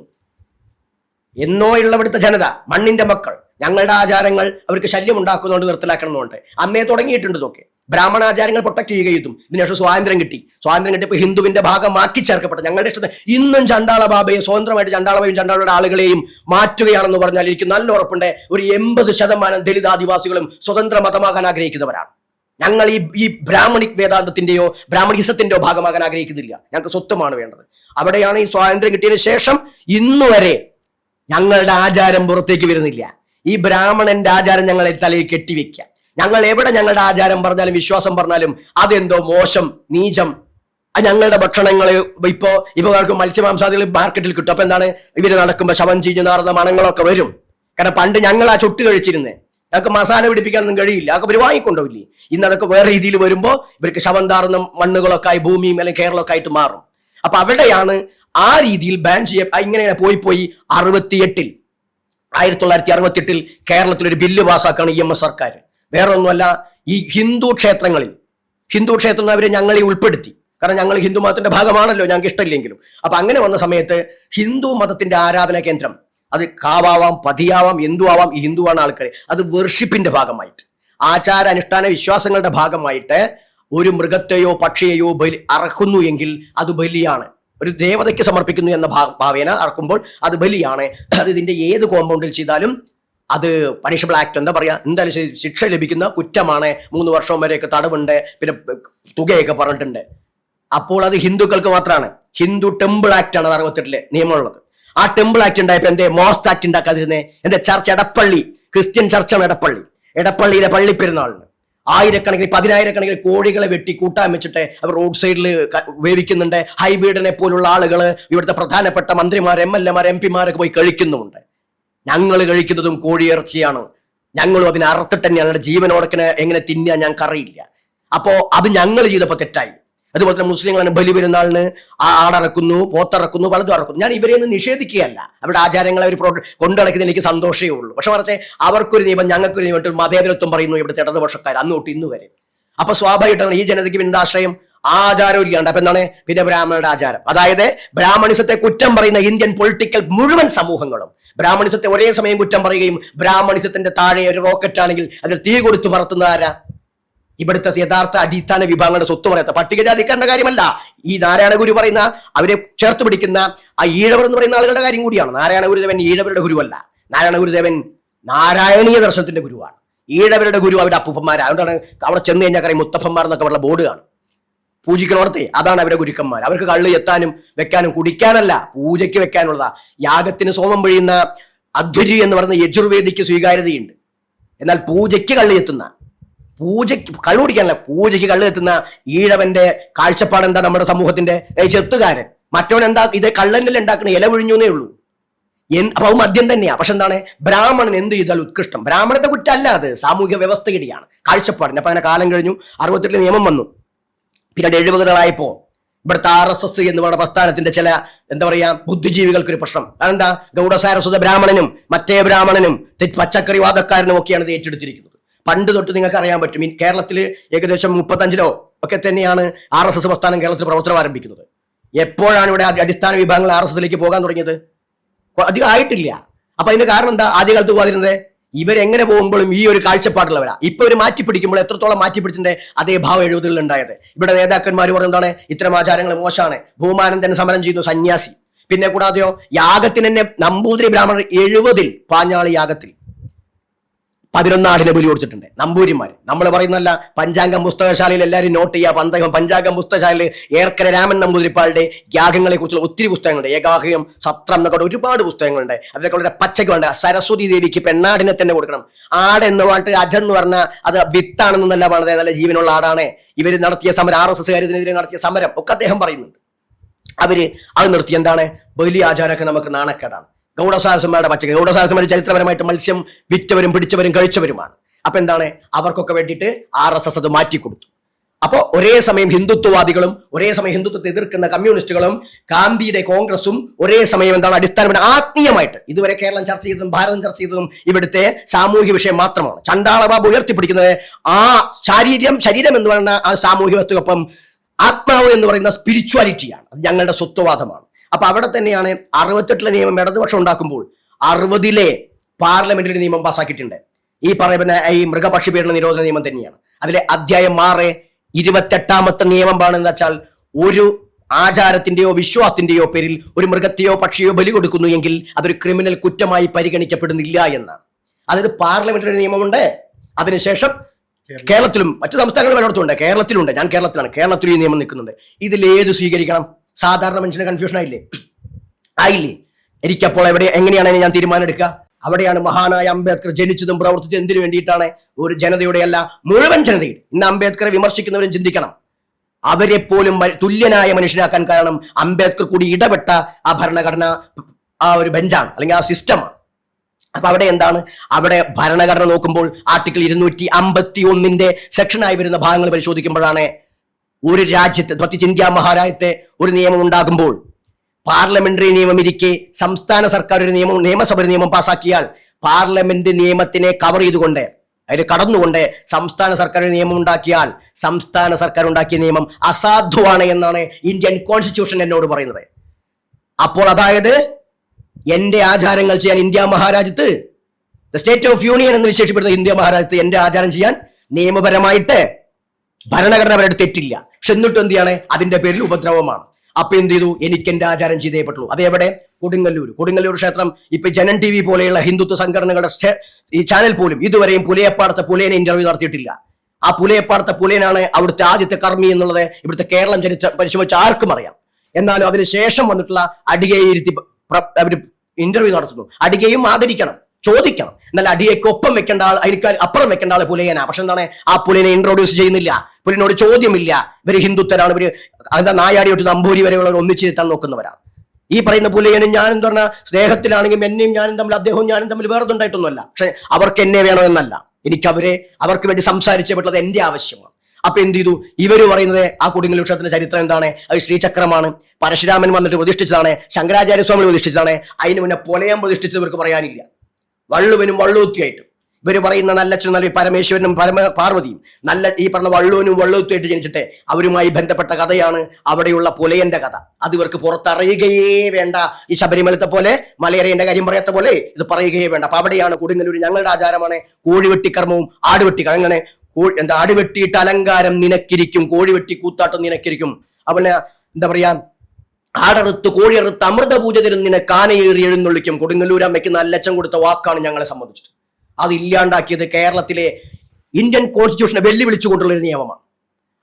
എന്നോ ഉള്ളവിടുത്തെ ജനത, മണ്ണിന്റെ മക്കൾ, ഞങ്ങളുടെ ആചാരങ്ങൾ അവർക്ക് ശല്യം ഉണ്ടാക്കുന്നതുകൊണ്ട് നിർത്തലാക്കണമെന്നുണ്ട്. അന്നേ തുടങ്ങിയിട്ടുണ്ട് ഇതൊക്കെ. ബ്രാഹ്മണാചാരങ്ങൾ പ്രൊട്ടക്ട് ചെയ്യുക ചെയ്തും ഇതിനുശേഷം സ്വാതന്ത്ര്യം കിട്ടിയപ്പോൾ ഹിന്ദുവിന്റെ ഭാഗമാക്കി ചേർക്കപ്പെട്ട ഞങ്ങളുടെ ഇഷ്ടത്തെ ഇന്നും ചണ്ടാള ബാബയെ സ്വതന്ത്രമായിട്ട് ചണ്ടാളബാബയും ചണ്ടാളയുടെ ആളുകളെയും മാറ്റുകയാണെന്ന് പറഞ്ഞാൽ എനിക്ക് നല്ല ഉറപ്പുണ്ട് 80% ദലിത് ആദിവാസികളും സ്വതന്ത്ര മതമാകാൻ ആഗ്രഹിക്കുന്നവരാണ്. ഞങ്ങൾ ഈ ബ്രാഹ്മണിക് വേദാന്തത്തിന്റെയോ ബ്രാഹ്മണിസത്തിന്റെയോ ഭാഗമാകാൻ ആഗ്രഹിക്കുന്നില്ല. ഞങ്ങൾക്ക് സ്വത്വമാണ് വേണ്ടത്. അവിടെയാണ് ഈ സ്വാതന്ത്ര്യം കിട്ടിയതിനു ശേഷം ഇന്നുവരെ ഞങ്ങളുടെ ആചാരം പുറത്തേക്ക് വരുന്നില്ല. ഈ ബ്രാഹ്മണന്റെ ആചാരം ഞങ്ങളെ തലയിൽ കെട്ടിവെക്കുക. ഞങ്ങൾ എവിടെ ഞങ്ങളുടെ ആചാരം പറഞ്ഞാലും വിശ്വാസം പറഞ്ഞാലും അതെന്തോ മോശം, നീചം. ഞങ്ങളുടെ ഭക്ഷണങ്ങള് ഇപ്പോ മത്സ്യമാംസാദികൾ മാർക്കറ്റിൽ കിട്ടും. അപ്പൊ എന്താണ്, ഇവര് നടക്കുമ്പോ ശവം ചീഞ്ഞു നാറുന്ന മണങ്ങളൊക്കെ വരും. കാരണം പണ്ട് ഞങ്ങൾ ആ ചുട്ട് കഴിച്ചിരുന്നേ. ഞങ്ങൾക്ക് മസാല പിടിപ്പിക്കാനൊന്നും കഴിയില്ല. അതൊക്കെ ഇവർ വാങ്ങിക്കൊണ്ടുപോയില്ലേ. ഇന്ന് അതൊക്കെ വേറെ രീതിയിൽ വരുമ്പോൾ ഇവർക്ക് ശവം താറുന്ന മണ്ണുകളൊക്കെ ആയി ഭൂമിയും അല്ലെങ്കിൽ കേരളമൊക്കെ ആയിട്ട് മാറും. അപ്പൊ അവിടെയാണ് ആ രീതിയിൽ ബാൻ ഇങ്ങനെ പോയി 1968 കേരളത്തിൽ ഒരു ബില്ല് പാസ്സാക്കാണ് EMS സർക്കാർ. വേറെ ഒന്നുമല്ല, ഈ ഹിന്ദു ക്ഷേത്രം അവരെ ഞങ്ങളെ ഉൾപ്പെടുത്തി. കാരണം ഞങ്ങൾ ഹിന്ദു മതത്തിന്റെ ഭാഗമാണല്ലോ, ഞങ്ങൾക്ക് ഇഷ്ടമില്ലെങ്കിലും. അപ്പൊ അങ്ങനെ വന്ന സമയത്ത് ഹിന്ദു മതത്തിന്റെ ആരാധനാ കേന്ദ്രം, അത് കാവാവാം, പതിയാവാം, എന്തു ആവാം, ഈ ഹിന്ദുവാണ് ആൾക്കാർ, അത് വർഷിപ്പിന്റെ ഭാഗമായിട്ട്, ആചാര അനുഷ്ഠാന വിശ്വാസങ്ങളുടെ ഭാഗമായിട്ട് ഒരു മൃഗത്തെയോ പക്ഷിയെയോ അറക്കുന്നു എങ്കിൽ അത് ബലിയാണ്. ഒരു ദേവതയ്ക്ക് സമർപ്പിക്കുന്നു എന്ന ഭാവേന അറക്കുമ്പോൾ അത് ബലിയാണ്. അത് ഇതിന്റെ ഏത് കോമ്പൗണ്ടിൽ ചെയ്താലും അത് പണിഷബിൾ ആക്ട്, എന്താ പറയാ, എന്തായാലും ശിക്ഷ ലഭിക്കുന്ന കുറ്റമാണ്. 3 വർഷം വരെയൊക്കെ തടവുണ്ട്, പിന്നെ തുകയൊക്കെ പറഞ്ഞിട്ടുണ്ട്. അപ്പോൾ അത് ഹിന്ദുക്കൾക്ക് മാത്രമാണ്. ഹിന്ദു ടെമ്പിൾ ആക്ട് ആണ് 68 നിയമമുള്ളത്. ആ ടെമ്പിൾ ആക്ട് ഉണ്ടായപ്പോ എന്തേ മോസ്റ്റ് ആക്ട് ഉണ്ടാക്കാതിരുന്നേ? എന്റെ ചർച്ച് എടപ്പള്ളി, ക്രിസ്ത്യൻ ചർച്ചാണ് എടപ്പള്ളിയിലെ പള്ളിപ്പെരുന്നാളിന് 10,000-10,000 കോഴികളെ വെട്ടി കൂട്ടാൻ വെച്ചിട്ട് അവർ റോഡ് സൈഡിൽ വേവിക്കുന്നുണ്ട്. ഹൈബീഡിനെ പോലുള്ള ആളുകൾ, ഇവിടുത്തെ പ്രധാനപ്പെട്ട മന്ത്രിമാർ, MLA-മാർ, MP-മാരൊക്കെ പോയി കഴിക്കുന്നുമുണ്ട്. ഞങ്ങൾ കഴിക്കുന്നതും കോഴിയിറച്ചിയാണ്. ഞങ്ങളും അതിനെ അറുത്തിട്ട് തന്നെയാണ് ജീവനോടക്കിനെ എങ്ങനെ തിന്നാൻ ഞങ്ങൾക്കറിയില്ല. അപ്പോ അത് ഞങ്ങൾ ചെയ്തപ്പോൾ തെറ്റായി. അതുപോലെ തന്നെ മുസ്ലിങ്ങളാണ് ബലി പെരുന്നാളിന് ആടറക്കുന്നു, പോത്തിറക്കുന്നു, പലതും ഇറക്കുന്നു. ഞാൻ ഇവരെയൊന്നും നിഷേധിക്കുകയല്ല. അവരുടെ ആചാരങ്ങളെ അവർ കൊണ്ടുനടക്കുന്നതിന് എനിക്ക് സന്തോഷമേ ഉള്ളൂ. പക്ഷെ മറിച്ച് അവർക്കൊരു നിയമം, ഞങ്ങൾക്കൊരു നിയമം, മതേതരത്വം പറയുന്നു ഇവിടുത്തെ ഇടതുപക്ഷക്കാർ അന്ന് തൊട്ട് ഇന്ന് വരെ. അപ്പൊ സ്വാഭാവികമായിട്ടാണ് ഈ ജനതയ്ക്ക് പിന്നെ ആശ്രയം ആചാരം ഇല്ലാണ്ട്. അപ്പൊ എന്താണ് പിന്നെ ബ്രാഹ്മണരുടെ ആചാരം? അതായത് ബ്രാഹ്മണിസത്തെ കുറ്റം പറയുന്ന ഇന്ത്യൻ പൊളിറ്റിക്കൽ മുഴുവൻ സമൂഹങ്ങളും ബ്രാഹ്മണിസത്തെ ഒരേ സമയം കുറ്റം പറയുകയും ബ്രാഹ്മണിസത്തിന്റെ താഴെ ഒരു റോക്കറ്റ് ആണെങ്കിൽ അതിൽ തീ കൊടുത്തു പറത്തുന്ന ആരാ? ഇവിടുത്തെ യഥാർത്ഥ അടിസ്ഥാന വിഭാഗങ്ങളുടെ സ്വത്ത് പറയാത്ത പട്ടികജാതിക്കാരുടെ കാര്യമല്ല. ഈ നാരായണ ഗുരു പറയുന്ന, അവരെ ചേർത്ത് പിടിക്കുന്ന ആ ഈഴവർ എന്ന് പറയുന്ന ആളുകളുടെ കാര്യം കൂടിയാണ്. നാരായണ ഗുരുദേവൻ ഈഴവരുടെ ഗുരുവല്ല. നാരായണ ഗുരുദേവൻ നാരായണീയ ദർശനത്തിന്റെ ഗുരുവാണ്. ഈഴവരുടെ ഗുരു അവരുടെ അപ്പൂപ്പന്മാർ. അതുകൊണ്ടാണ് അവിടെ ചെന്ന് കഴിഞ്ഞാൽ കാര്യം മുത്തപ്പന്മാർ എന്നൊക്കെ ഉള്ള ബോർഡ് കാണും. പൂജിക്കണോടത്തെ അതാണ് അവരുടെ ഗുരുക്കന്മാർ. അവർക്ക് കള്ള് എത്താനും വെക്കാനും കുടിക്കാനല്ല, പൂജയ്ക്ക് വെക്കാനുള്ളതാ. യാഗത്തിന് സോമം പൊഴിയുന്ന അധ്വരി എന്ന് പറയുന്ന യജുർവേദിക്ക് സ്വീകാര്യതയുണ്ട്. എന്നാൽ പൂജയ്ക്ക് കള്ള് എത്തുന്ന, പൂജയ്ക്ക് കള്ളു കുടിക്കാനല്ല, പൂജയ്ക്ക് കള്ളു എത്തുന്ന ഈഴവന്റെ കാഴ്ചപ്പാട് എന്താ? നമ്മുടെ സമൂഹത്തിന്റെ ചെത്തുകാരൻ. മറ്റവൻ എന്താ? ഇത് കള്ളന്റെ ഉണ്ടാക്കണ ഇല വിഴിഞ്ഞേ ഉള്ളൂ. അപ്പൊ അത് മദ്യം തന്നെയാ. പക്ഷെ എന്താണ്, ബ്രാഹ്മണൻ എന്ത് ചെയ്താൽ ഉത്കൃഷ്ടം? ബ്രാഹ്മണന്റെ കുറ്റമല്ല, അത് സാമൂഹിക വ്യവസ്ഥയുടെയാണ്, കാഴ്ചപ്പാടിന്. അപ്പൊ അങ്ങനെ കാലം കഴിഞ്ഞു. 68 നിയമം വന്നു. പിന്നീട് 70-കളായപ്പോ ഇവിടുത്തെ RSS എന്ന് പറയുന്ന പ്രസ്ഥാനത്തിന്റെ ചില എന്താ പറയാ ബുദ്ധിജീവികൾക്കൊരു പ്രശ്നം. അതെന്താ? ഗൗഡസാരസ്വത ബ്രാഹ്മണനും മറ്റേ ബ്രാഹ്മണനും പച്ചക്കറി വാദക്കാരനും ഒക്കെയാണ് ഇത് ഏറ്റെടുത്തിരിക്കുന്നത്. പണ്ട് തൊട്ട് നിങ്ങൾക്ക് അറിയാൻ പറ്റും, കേരളത്തിൽ ഏകദേശം 35 ഒക്കെ തന്നെയാണ് RSS പ്രസ്ഥാനം കേരളത്തിൽ പ്രവർത്തനം ആരംഭിക്കുന്നത്. എപ്പോഴാണ് ഇവിടെ അടിസ്ഥാന വിഭാഗങ്ങൾ RSSലേക്ക് പോകാൻ തുടങ്ങിയത്? അധികം ആയിട്ടില്ല. അപ്പൊ അതിന്റെ കാരണം എന്താ? ആദ്യകാലത്ത് പോകാതിരുന്നത് ഇവരെങ്ങനെ പോകുമ്പോഴും ഈ ഒരു കാഴ്ചപ്പാടുള്ളവരാ. ഇപ്പൊ ഇവർ മാറ്റിപ്പിടിക്കുമ്പോൾ എത്രത്തോളം മാറ്റിപ്പിടിച്ചിട്ടുണ്ട് അതേ ഭാവം 70-ൽ ഉണ്ടായത്. ഇവിടെ നേതാക്കന്മാർ പറയുന്നതാണ് ഇത്തരം ആചാരങ്ങൾ മോശമാണ്. ഭൂമാനന്ദൻ സമരം ചെയ്യുന്നു, സന്യാസി. പിന്നെ കൂടാതെയോ യാഗത്തിന് തന്നെ നമ്പൂതിരി ബ്രാഹ്മണർ 70-ൽ പാഞ്ഞാളി യാഗത്തിൽ 11 ആടിനെ ബലി കൊടുത്തിട്ടുണ്ട് നമ്പൂരിമാർ. നമ്മൾ പറയുന്നല്ല, പഞ്ചാംഗം പുസ്തകശാലയിൽ എല്ലാവരും നോട്ട് ചെയ്യുക. പഞ്ചാംഗം പുസ്തകശാലയിൽ ഏർക്കര രാമൻ നമ്പൂതിരിപ്പാളുടെ യാഗങ്ങളെ കുറിച്ചുള്ള ഒത്തിരി പുസ്തകങ്ങളുണ്ട്. ഏകാഹ്യം, സത്രം എന്നൊക്കെ ഒരുപാട് പുസ്തകങ്ങളുണ്ട്. അതിലൊക്കെ വളരെ പച്ചക്ക് വേണ്ട. സരസ്വതി ദേവിക്ക് പെണ്ണാടിനെ തന്നെ കൊടുക്കണം. ആട് എന്ന് പറഞ്ഞിട്ട് അജെന്ന് പറഞ്ഞാൽ അത് വിത്താണെന്നല്ല പറഞ്ഞത്, നല്ല ജീവനുള്ള ആടാണ്. ഇവർ നടത്തിയ സമരം, RSSകാർ ഇതിനെതിരെ നടത്തിയ സമരം ഒക്കെ അദ്ദേഹം പറയുന്നുണ്ട്. അവര് അത് നിർത്തി. എന്താണ്? ബലി ആചാരമൊക്കെ നമുക്ക് നാണക്കേടാണ്. ഗൗഡസാഹസന്മാരുടെ പച്ചക്കറി, ഗൗഡസാഹസന്മാർ ചരിത്രപരമായിട്ട് മത്സ്യം വിറ്റവരും പിടിച്ചവരും കഴിച്ചവരുമാണ്. അപ്പൊ എന്താണ്? അവർക്കൊക്കെ വേണ്ടിയിട്ട് RSS അത് മാറ്റിക്കൊടുത്തു. അപ്പോ ഒരേ സമയം ഹിന്ദുത്വവാദികളും ഒരേ സമയം ഹിന്ദുത്വത്തെ എതിർക്കുന്ന കമ്മ്യൂണിസ്റ്റുകളും ഗാന്ധിയുടെ കോൺഗ്രസും ഒരേ സമയം എന്താണ് അടിസ്ഥാനപരമായി ആത്മീയമായിട്ട് ഇതുവരെ കേരളം ചർച്ച ചെയ്തതും ഭാരതം ചർച്ച ചെയ്തതും ഇവിടുത്തെ സാമൂഹ്യ വിഷയം മാത്രമാണ്. ചണ്ടാള ബാബു ഉയർത്തിപ്പിടിക്കുന്നത് ആ ശരീരം എന്ന് പറയുന്ന ആ സാമൂഹ്യ വസ്തുക്കൊപ്പം ആത്മാവ് എന്ന് പറയുന്ന സ്പിരിച്വാലിറ്റിയാണ്. അത് ഞങ്ങളുടെ സ്വത്വവാദമാണ്. അപ്പൊ അവിടെ തന്നെയാണ് 68 നിയമം ഇടതുപക്ഷം ഉണ്ടാക്കുമ്പോൾ 60 പാർലമെന്റിൽ നിയമം പാസ്സാക്കിയിട്ടുണ്ട്. ഈ പറയുന്ന ഈ മൃഗപക്ഷി പീഡന നിരോധന നിയമം തന്നെയാണ്. അതിലെ അധ്യായം 6 28ാമത്തെ നിയമമാണെന്ന് വെച്ചാൽ ഒരു ആചാരത്തിന്റെയോ വിശ്വാസത്തിന്റെയോ പേരിൽ ഒരു മൃഗത്തെയോ പക്ഷിയോ ബലി കൊടുക്കുന്നു എങ്കിൽ അതൊരു ക്രിമിനൽ കുറ്റമായി പരിഗണിക്കപ്പെടുന്നില്ല എന്നാണ്. അതായത് പാർലമെന്റിൽ നിയമമുണ്ട്. അതിനുശേഷം കേരളത്തിലും മറ്റു സംസ്ഥാനങ്ങളും പലയിടത്തുണ്ട്. കേരളത്തിലുണ്ട്. ഞാൻ കേരളത്തിലാണ്. കേരളത്തിൽ ഈ നിയമം നിൽക്കുന്നുണ്ട്. ഇതിലേത് സ്വീകരിക്കണം? സാധാരണ മനുഷ്യന് കൺഫ്യൂഷൻ ആയില്ലേ? എനിക്കപ്പോൾ എങ്ങനെയാണ് ഞാൻ തീരുമാനം എടുക്കുക? അവിടെയാണ് മഹാനായ അംബേദ്കർ ജനിച്ചതും പ്രവർത്തിച്ചതും എന്തിനു വേണ്ടിയിട്ടാണ്? ഒരു ജനതയുടെ അല്ല, മുഴുവൻ ജനതയുടെ. ഇന്ന് അംബേദ്കറെ വിമർശിക്കുന്നവരും ചിന്തിക്കണം, അവരെ പോലും തുല്യനായ മനുഷ്യനാക്കാൻ കാരണം അംബേദ്കർ കൂടി ഇടപെട്ട ആ ഭരണഘടന, ആ ഒരു ബെഞ്ചാണ്, അല്ലെങ്കിൽ ആ സിസ്റ്റമാണ്. അപ്പൊ അവിടെ എന്താണ്? അവിടെ ഭരണഘടന നോക്കുമ്പോൾ ആർട്ടിക്കിൾ 251 സെക്ഷനായി വരുന്ന ഭാഗങ്ങൾ പരിശോധിക്കുമ്പോഴാണ് ഒരു രാജ്യത്തെ, പ്രത്യേകിച്ച് ഇന്ത്യ മഹാരാജ്യത്തെ ഒരു നിയമം ഉണ്ടാകുമ്പോൾ പാർലമെന്ററി നിയമം ഇരിക്കെ സംസ്ഥാന സർക്കാർ ഒരു നിയമം, നിയമസഭ ഒരു നിയമം പാസാക്കിയാൽ പാർലമെന്റ് നിയമത്തിനെ കവർ ചെയ്തുകൊണ്ട് അതിൽ കടന്നുകൊണ്ട് സംസ്ഥാന സർക്കാർ ഒരു നിയമം ഉണ്ടാക്കിയാൽ സംസ്ഥാന സർക്കാർ ഉണ്ടാക്കിയ നിയമം അസാധുവാണ് എന്നാണ് ഇന്ത്യൻ കോൺസ്റ്റിറ്റ്യൂഷൻ എന്നോട് പറയുന്നത്. അപ്പോൾ അതായത് എന്റെ ആചാരങ്ങൾ ചെയ്യാൻ ഇന്ത്യ മഹാരാജ്യത്ത്, ദ സ്റ്റേറ്റ് ഓഫ് യൂണിയൻ എന്ന് വിശേഷിപ്പെടുന്ന ഇന്ത്യ മഹാരാജ്യത്ത് എന്റെ ആചാരം ചെയ്യാൻ നിയമപരമായിട്ട് ഭരണഘടന അവരുടെ തെറ്റില്ല. പക്ഷെ എന്നിട്ടും എന്ത് ചെയ്യാണ്? അതിന്റെ പേരിൽ ഉപദ്രവമാണ്. അപ്പൊ എന്ത് ചെയ്തു? എനിക്ക് എന്റെ ആചാരം ചെയ്തേ പറ്റുള്ളൂ. അതെവിടെ? കൊടുങ്ങല്ലൂർ ക്ഷേത്രം. ഇപ്പൊ ജനൻ TV പോലെയുള്ള ഹിന്ദുത്വ സംഘടനകളുടെ ഈ ചാനൽ പോലും ഇതുവരെയും പുലയപ്പാടത്തെ പുലേനെ ഇന്റർവ്യൂ നടത്തിയിട്ടില്ല. ആ പുലയപ്പാടത്തെ പുലേനാണ് അവിടുത്തെ ആദ്യത്തെ കർമ്മി എന്നുള്ളത് ഇവിടുത്തെ കേരളം പരിശോധിച്ച ആർക്കും അറിയാം. എന്നാലും അതിനുശേഷം വന്നിട്ടുള്ള അടികയെ ഇരുത്തി അവർ ഇന്റർവ്യൂ നടത്തുന്നു. അടികയും ആദരിക്കണം, ചോദിക്കണം. എന്നാൽ അടിയേക്ക് ഒപ്പം വെക്കേണ്ട ആൾ, അതിന് അപ്പുറം വെക്കേണ്ട ആൾ പുലയനാ. പക്ഷെ എന്താണ്? ആ പുലയനെ ഇൻട്രോഡ്യൂസ് ചെയ്യുന്നില്ല. പുലിനോട് ചോദ്യമില്ല. ഇവര് ഹിന്ദുത്വരാണ്, ഇവര് എന്താ നായാടി തൊട്ട് നമ്പൂരി വരെയുള്ളവർ ഒന്നിച്ചിരുത്താൻ നോക്കുന്നവരാണ്. ഈ പറയുന്ന പുലയനും ഞാനും പറഞ്ഞ സ്നേഹത്തിലാണെങ്കിൽ എന്നെയും ഞാനും തമ്മിൽ, അദ്ദേഹവും ഞാനും തമ്മിൽ വേറെതുണ്ടായിട്ടൊന്നുമല്ല. പക്ഷെ അവർക്ക് എന്നെ വേണോ എന്നല്ല, എനിക്ക് അവർക്ക് വേണ്ടി സംസാരിച്ചേ പറ്റുള്ളത് എന്റെ ആവശ്യമാണ്. അപ്പൊ എന്ത് ചെയ്തു? ഇവര് പറയുന്നത് ആ കൊടുങ്ങല്ലൂർ ക്ഷേത്രത്തിന്റെ ചരിത്രം എന്താണ്? അത് ശ്രീചക്രമാണ്. പരശുരാമൻ വന്നിട്ട് പ്രതിഷ്ഠിച്ചതാണ്. ശങ്കരാചാര്യസ്വാമി പ്രതിഷ്ഠിച്ചതാണ്. അതിന് മുന്നേ പൊലയം പ്രതിഷ്ഠിച്ചത് ഇവർക്ക് പറയാനില്ല. വള്ളുവനും വള്ളുവത്തിയായിട്ടും ഇവര് പറയുന്ന നല്ല പരമേശ്വരനും പാർവതിയും നല്ല ഈ പറഞ്ഞ വള്ളുവനും വള്ളുവത്തിയായിട്ട് ജനിച്ചിട്ട് അവരുമായി ബന്ധപ്പെട്ട കഥയാണ് അവിടെയുള്ള പുലയന്റെ കഥ. അത് ഇവർക്ക് പുറത്തറിയുകയേ വേണ്ട. ഈ ശബരിമലത്തെ പോലെ, മലയറേന്റെ കാര്യം പറയാത്ത പോലെ ഇത് പറയുകയേ വേണ്ട. അപ്പൊ അവിടെയാണ് കൊടുങ്ങല്ലൂർ ഞങ്ങളുടെ ആചാരമാണ് കോഴിവെട്ടിക്കർമ്മവും ആടുവെട്ടിക്കർമ്മം. അങ്ങനെ ആടുവെട്ടിയിട്ട് അലങ്കാരം നിനക്കിരിക്കും, കോഴിവെട്ടി കൂത്താട്ടം നിനക്കിരിക്കും. അവന് എന്താ പറയാ, ആടറുത്ത് കോഴിയറുത്ത് അമൃത പൂജ തരും നിന്നെ കാനയേറി എഴുന്നള്ളിക്കും. കൊടുങ്ങല്ലൂർ അമ്മയ്ക്ക് നല്ലച്ചം കൊടുത്ത വാക്കാണ് ഞങ്ങളെ സംബന്ധിച്ചിട്ട്. അത് ഇല്ലാണ്ടാക്കിയത് കേരളത്തിലെ ഇന്ത്യൻ കോൺസ്റ്റിറ്റ്യൂഷനെ വെല്ലുവിളിച്ചുകൊണ്ടുള്ള ഒരു നിയമമാണ്.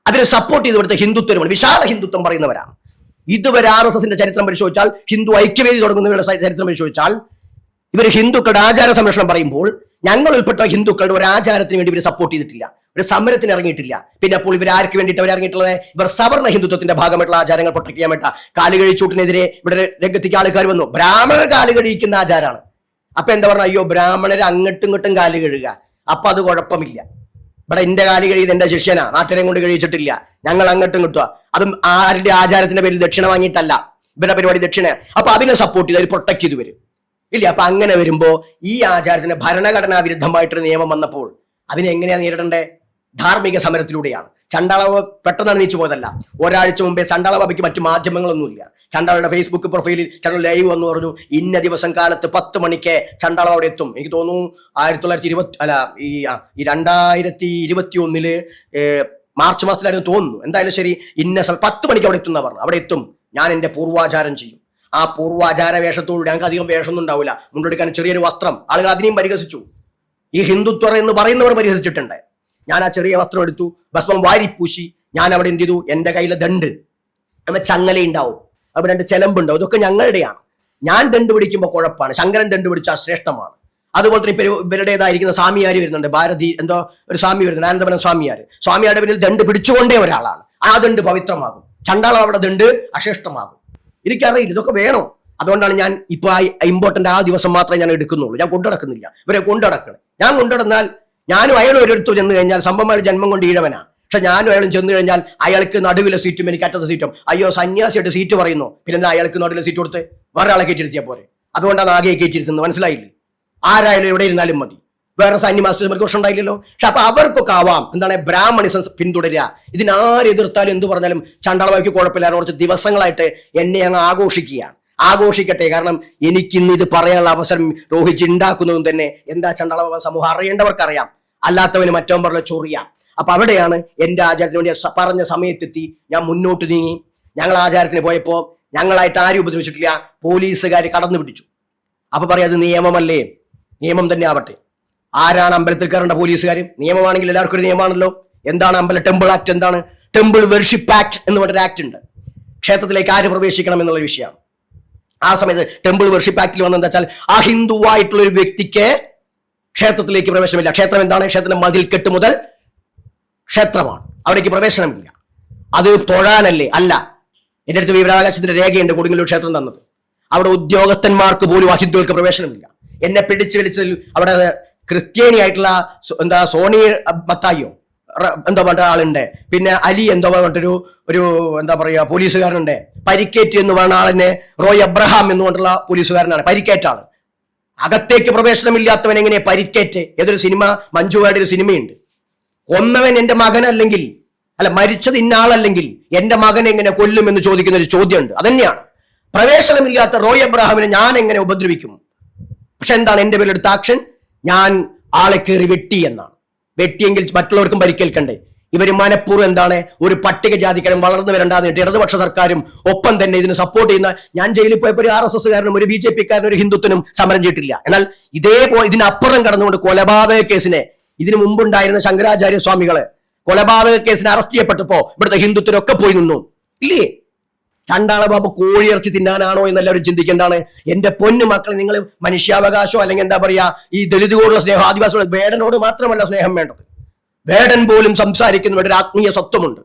അതിനെ സപ്പോർട്ട് ചെയ്ത് ഇവിടുത്തെ ഹിന്ദുത്വമാണ്, വിശാല ഹിന്ദുത്വം പറയുന്നവരാണ്. ഇതുവരെ RSSന്റെ ചരിത്രം പരിശോധിച്ചാൽ, ഹിന്ദു ഐക്യവേദി തുടങ്ങുന്നവരുടെ ചരിത്രം പരിശോധിച്ചാൽ, ഇവർ ഹിന്ദുക്കളുടെ ആചാര സംരക്ഷണം പറയുമ്പോൾ ഞങ്ങൾ ഉൾപ്പെട്ട ഹിന്ദുക്കളുടെ ഒരു ആചാരത്തിന് വേണ്ടി ഇവർ സപ്പോർട്ട് ചെയ്തിട്ടില്ല, ഒരു സമരത്തിന് ഇറങ്ങിയിട്ടില്ല. പിന്നെ അപ്പോൾ ഇവർ ആർക്ക് വേണ്ടിയിട്ട് അവർ ഇറങ്ങിയിട്ടുള്ളത്? ഇവർ സവർണ ഹിന്ദുത്വത്തിന്റെ ഭാഗമായിട്ടുള്ള ആചാരങ്ങൾ പ്രൊട്ടക്ട് ചെയ്യാൻ വേണ്ട. കാലുകഴിച്ചൂട്ടിനെതിരെ ഇവിടെ രംഗത്തേക്ക് ആൾക്കാർ വന്നു. ബ്രാഹ്മണർ കാല് കഴിക്കുന്ന ആചാരമാണ്. അപ്പൊ എന്താ പറഞ്ഞ, അയ്യോ ബ്രാഹ്മണർ അങ്ങോട്ടും ഇങ്ങോട്ടും കാല് കഴുകുക, അപ്പൊ അത് കുഴപ്പമില്ല. ഇവിടെ എന്റെ കാല് കഴിയുന്നത് എന്റെ ശിഷ്യനാ, നാട്ടുകാരെ കൊണ്ട് കഴിച്ചിട്ടില്ല, ഞങ്ങൾ അങ്ങോട്ടും കിട്ടുക. അതും ആരുടെ ആചാരത്തിന്റെ പേരിൽ ദക്ഷിണ വാങ്ങിയിട്ടല്ല, ഇവരുടെ പരിപാടി ദക്ഷിണ. അപ്പൊ അതിനെ സപ്പോർട്ട് ചെയ്ത് അവർ പ്രൊട്ടക്ട് ചെയ്ത് വരും ഇല്ല. അപ്പൊ അങ്ങനെ വരുമ്പോ ഈ ആചാരത്തിന് ഭരണഘടനാ വിരുദ്ധമായിട്ടൊരു നിയമം വന്നപ്പോൾ അതിനെ എങ്ങനെയാ നേരിടണ്ടേ? ധാർമ്മിക സമരത്തിലൂടെയാണ്. ചണ്ടാളവ് പെട്ടെന്നാണ് നീച്ചു പോയതല്ല. ഒരാഴ്ച മുമ്പേ ചണ്ടാളബാബയ്ക്ക് മറ്റു മാധ്യമങ്ങളൊന്നുമില്ല. ചണ്ടാളയുടെ ഫേസ്ബുക്ക് പ്രൊഫൈലിൽ ചണ്ടാൾ ലൈവ് വന്നു പറഞ്ഞു, ഇന്ന ദിവസം കാലത്ത് 10 മണിക്ക് ചണ്ടാള അവിടെ എത്തും. എനിക്ക് തോന്നുന്നു 2021 മാർച്ച് മാസത്തിലായിരുന്നു തോന്നുന്നു. എന്തായാലും ശരി, ഇന്ന 10 മണിക്ക് അവിടെ എത്തുന്ന പറഞ്ഞു. അവിടെ എത്തും, ഞാൻ എന്റെ പൂർവാചാരം ചെയ്യും. ആ പൂർവാചാര വേഷത്തോട് ഞങ്ങൾക്ക് അധികം വേഷമൊന്നും ഉണ്ടാവില്ല, മുണ്ടെടുക്കാൻ ചെറിയൊരു വസ്ത്രം. ആളുകൾ അതിനെയും പരിഹസിച്ചു. ഈ ഹിന്ദുത്വം എന്ന് പറയുന്നവർ പരിഹസിച്ചിട്ടുണ്ട്. ഞാൻ ആ ചെറിയ വസ്ത്രം എടുത്തു, ഭസ്മം വാരിപ്പൂശി. ഞാൻ അവിടെ എന്ത് ചെയ്തു? എന്റെ കയ്യിലെ ദണ്ട്, നമ്മ ചങ്ങല ഉണ്ടാവും, അവിടെ 2 ചെലമ്പുണ്ടാവും. ഇതൊക്കെ ഞങ്ങളുടെയാണ്. ഞാൻ ദണ്ട് പിടിക്കുമ്പോൾ കുഴപ്പമാണ്, ശങ്കരൻ ദണ്ട് പിടിച്ചാൽ ശ്രേഷ്ഠമാണ്. അതുപോലെ തന്നെ ഇവരുടേതായിരിക്കുന്ന സ്വാമിയാര് വരുന്നുണ്ട്, ഭാരതി എന്തോ ഒരു സ്വാമി വരുന്നുണ്ട്, അനന്തപുരം സ്വാമിയാരുടെ പിന്നിൽ ദണ്ട് പിടിച്ചുകൊണ്ടേ ഒരാളാണ്. ആ ദണ്ട് പവിത്രമാകും, ചണ്ടാളം അവിടെ ദണ്ട് അശ്രേഷ്ഠമാകും. എനിക്കറിയില്ല, ഇതൊക്കെ വേണോ? അതുകൊണ്ടാണ് ഞാൻ ഇപ്പൊ ഇമ്പോർട്ടന്റ് ആ ദിവസം മാത്രമേ ഞാൻ എടുക്കുന്നുള്ളൂ. ഞാൻ കൊണ്ടുനടക്കുന്നില്ല, ഇവരെ കൊണ്ടുനടക്കണം. ഞാൻ കൊണ്ടുനടന്നാൽ ഞാനും അയാളും ഒരിടത്ത് ചെന്ന് കഴിഞ്ഞാൽ സംഭവമായ ജന്മം കൊണ്ട് ഈഴവനാ, പക്ഷെ ഞാനും അയാളും ചെന്ന് കഴിഞ്ഞാൽ അയാൾക്ക് നടുവിലെ സീറ്റും എനിക്ക് അറ്റത്തെ സീറ്റും. അയ്യോ സന്യാസിയായിട്ട് സീറ്റ് പറയുന്നു, പിന്നെ അയാൾക്ക് നടുവിലെ സീറ്റ് കൊടുത്ത് വേറെ ആളെ കയറ്റിരുത്തിയാൽ പോരെ? അതുകൊണ്ടാണ് ആകെ കയറ്റിരുത്തുന്നത്. മനസ്സിലായില്ലേ? ആരായാലും എവിടെ ഇരുന്നാലും മതി, വേറെ സൈന്യ മാസ്റ്റർമാർക്ക് പ്രശ്നം ഉണ്ടായില്ലല്ലോ. പക്ഷെ അപ്പൊ അവർക്കൊക്കെ ആവാം എന്താണ് ബ്രാഹ്മണിസം പിന്തുടരുക. ഇതിനാര് എതിർത്താലും എന്ത് പറഞ്ഞാലും ചണ്ടാളവാക്ക് കുഴപ്പമില്ല. കുറച്ച് ദിവസങ്ങളായിട്ട് എന്നെ അങ്ങ് ആഘോഷിക്കുകയാണ്. ആഘോഷിക്കട്ടെ, കാരണം എനിക്കിന്ന് ഇത് പറയാനുള്ള അവസരം രോഹിത് ഉണ്ടാക്കുന്നതും തന്നെ എന്താ ചണ്ടാള സമൂഹം അറിയേണ്ടവർക്കറിയാം, അല്ലാത്തവന് മറ്റവൻ പറഞ്ഞ ചൊറിയാം. അപ്പൊ അവിടെയാണ് എന്റെ ആചാരത്തിന് വേണ്ടി പറഞ്ഞ സമയത്തെത്തി ഞാൻ മുന്നോട്ട് നീങ്ങി. ഞങ്ങൾ ആചാരത്തിന് പോയപ്പോ ഞങ്ങളായിട്ട് ആരും ഉപദ്രവിച്ചിട്ടില്ല, പോലീസുകാർ കടന്നു പിടിച്ചു. അപ്പൊ പറയാം അത് നിയമമല്ലേ? നിയമം തന്നെ ആവട്ടെ. ആരാണ് അമ്പലത്തിൽ കയറേണ്ട? പോലീസുകാർ. നിയമമാണെങ്കിൽ എല്ലാവർക്കും ഒരു നിയമമാണല്ലോ. എന്താണ് അമ്പലം? Temple act. എന്താണ് ടെമ്പിൾ വെർഷിപ്പ് ആക്ട് എന്ന് പറഞ്ഞൊരു ആക്ട് ഉണ്ട്. ക്ഷേത്രത്തിലേക്ക് ആര് പ്രവേശിക്കണം എന്നുള്ള വിഷയമാണ്. ആ സമയത്ത് ടെമ്പിൾ വെർഷിപ്പ് ആക്ടിൽ വന്നെന്താ വെച്ചാൽ അഹിന്ദുവായിട്ടുള്ള ഒരു വ്യക്തിക്ക് ക്ഷേത്രത്തിലേക്ക് പ്രവേശനമില്ല. ക്ഷേത്രം എന്താണ്? ക്ഷേത്രത്തിന്റെ മതിൽക്കെട്ട് മുതൽ ക്ഷേത്രമാണ്, അവിടേക്ക് പ്രവേശനമില്ല. അത് തൊഴാനല്ലേ? അല്ല. എൻ്റെ അടുത്ത് വിവരാവകാശത്തിന്റെ രേഖയുണ്ട്, കൊടുങ്ങല്ലൂർ ക്ഷേത്രം തന്നത്. അവിടെ ഉദ്യോഗസ്ഥന്മാർക്ക് പോലും അഹിന്ദുക്കൾക്ക് പ്രവേശനമില്ല. എന്നെ പിടിച്ചു വലിച്ചതിൽ അവിടെ ക്രിസ്ത്യാനി ആയിട്ടുള്ള എന്താ സോണി മത്തായിയോ എന്തോ പറഞ്ഞ ആളുണ്ട്, പിന്നെ അലി എന്തോ പറഞ്ഞിട്ടൊരു ഒരു എന്താ പറയുക പോലീസുകാരനുണ്ട്, പരിക്കേറ്റ് എന്ന് പറഞ്ഞ ആളിനെ റോയ് അബ്രഹാം എന്ന് പറഞ്ഞിട്ടുള്ള പോലീസുകാരനാണ്. പരിക്കേറ്റാണ്. അകത്തേക്ക് പ്രവേശനമില്ലാത്തവൻ എങ്ങനെ പരിക്കേറ്റ്? ഏതൊരു സിനിമ, മഞ്ജുവാരുടെ ഒരു സിനിമയുണ്ട്, കൊന്നവൻ എന്റെ മകനല്ലെങ്കിൽ, അല്ല മരിച്ചത് ഇന്നാളല്ലെങ്കിൽ എന്റെ മകൻ എങ്ങനെ കൊല്ലും എന്ന് ചോദിക്കുന്ന ഒരു ചോദ്യമുണ്ട്. അതന്നെയാണ് പ്രവേശനമില്ലാത്ത റോയ് അബ്രഹാമിനെ ഞാൻ എങ്ങനെ ഉപദ്രവിക്കും? പക്ഷെ എന്താണ് എന്റെ പേരെടുത്ത ആക്ഷൻ? ഞാൻ ആളെ കയറി വെട്ടി എന്നാണ്. വെട്ടിയെങ്കിൽ മറ്റുള്ളവർക്കും പരിക്കേൽക്കണ്ടേ? ഇവര് മനഃപൂർവ്വം എന്താണ് ഒരു പട്ടികജാതിക്കാരും വളർന്നു വരണ്ടാന്നിട്ട് ഇടതുപക്ഷ സർക്കാരും ഒപ്പം തന്നെ ഇതിന് സപ്പോർട്ട് ചെയ്യുന്ന. ഞാൻ ജയിലിൽ പോയപ്പോൾ ഒരു RSSകാരനും ഒരു BJPക്കാരനും ഒരു ഹിന്ദുത്വനും സമരം ചെയ്തിട്ടില്ല. എന്നാൽ ഇതേപോലെ ഇതിനപ്പുറം കടന്നുകൊണ്ട് കൊലപാതക കേസിനെ, ഇതിനു മുമ്പുണ്ടായിരുന്ന ശങ്കരാചാര്യ സ്വാമികള് കൊലപാതക കേസിന് അറസ്റ്റ് ചെയ്യപ്പെട്ടപ്പോ ഇവിടുത്തെ ഹിന്ദുത്വരൊക്കെ പോയി നിന്നു ഇല്ലേ? ചണ്ടാള ബാബ കോഴിയിറച്ചി തിന്നാനാണോ എന്നെല്ലാവരും ചിന്തിക്കേണ്ടാണ്. എന്റെ പൊന്നു മക്കളെ, നിങ്ങൾ മനുഷ്യാവകാശമോ അല്ലെങ്കിൽ എന്താ പറയാ ഈ ദലിതുകളോടുള്ള സ്നേഹം, ആദിവാസികളോട്, വേടനോട് മാത്രമല്ല സ്നേഹം വേണ്ടത്. വേടൻ പോലും സംസാരിക്കുന്നവരുടെ ഒരു ആത്മീയ സ്വത്വമുണ്ട്.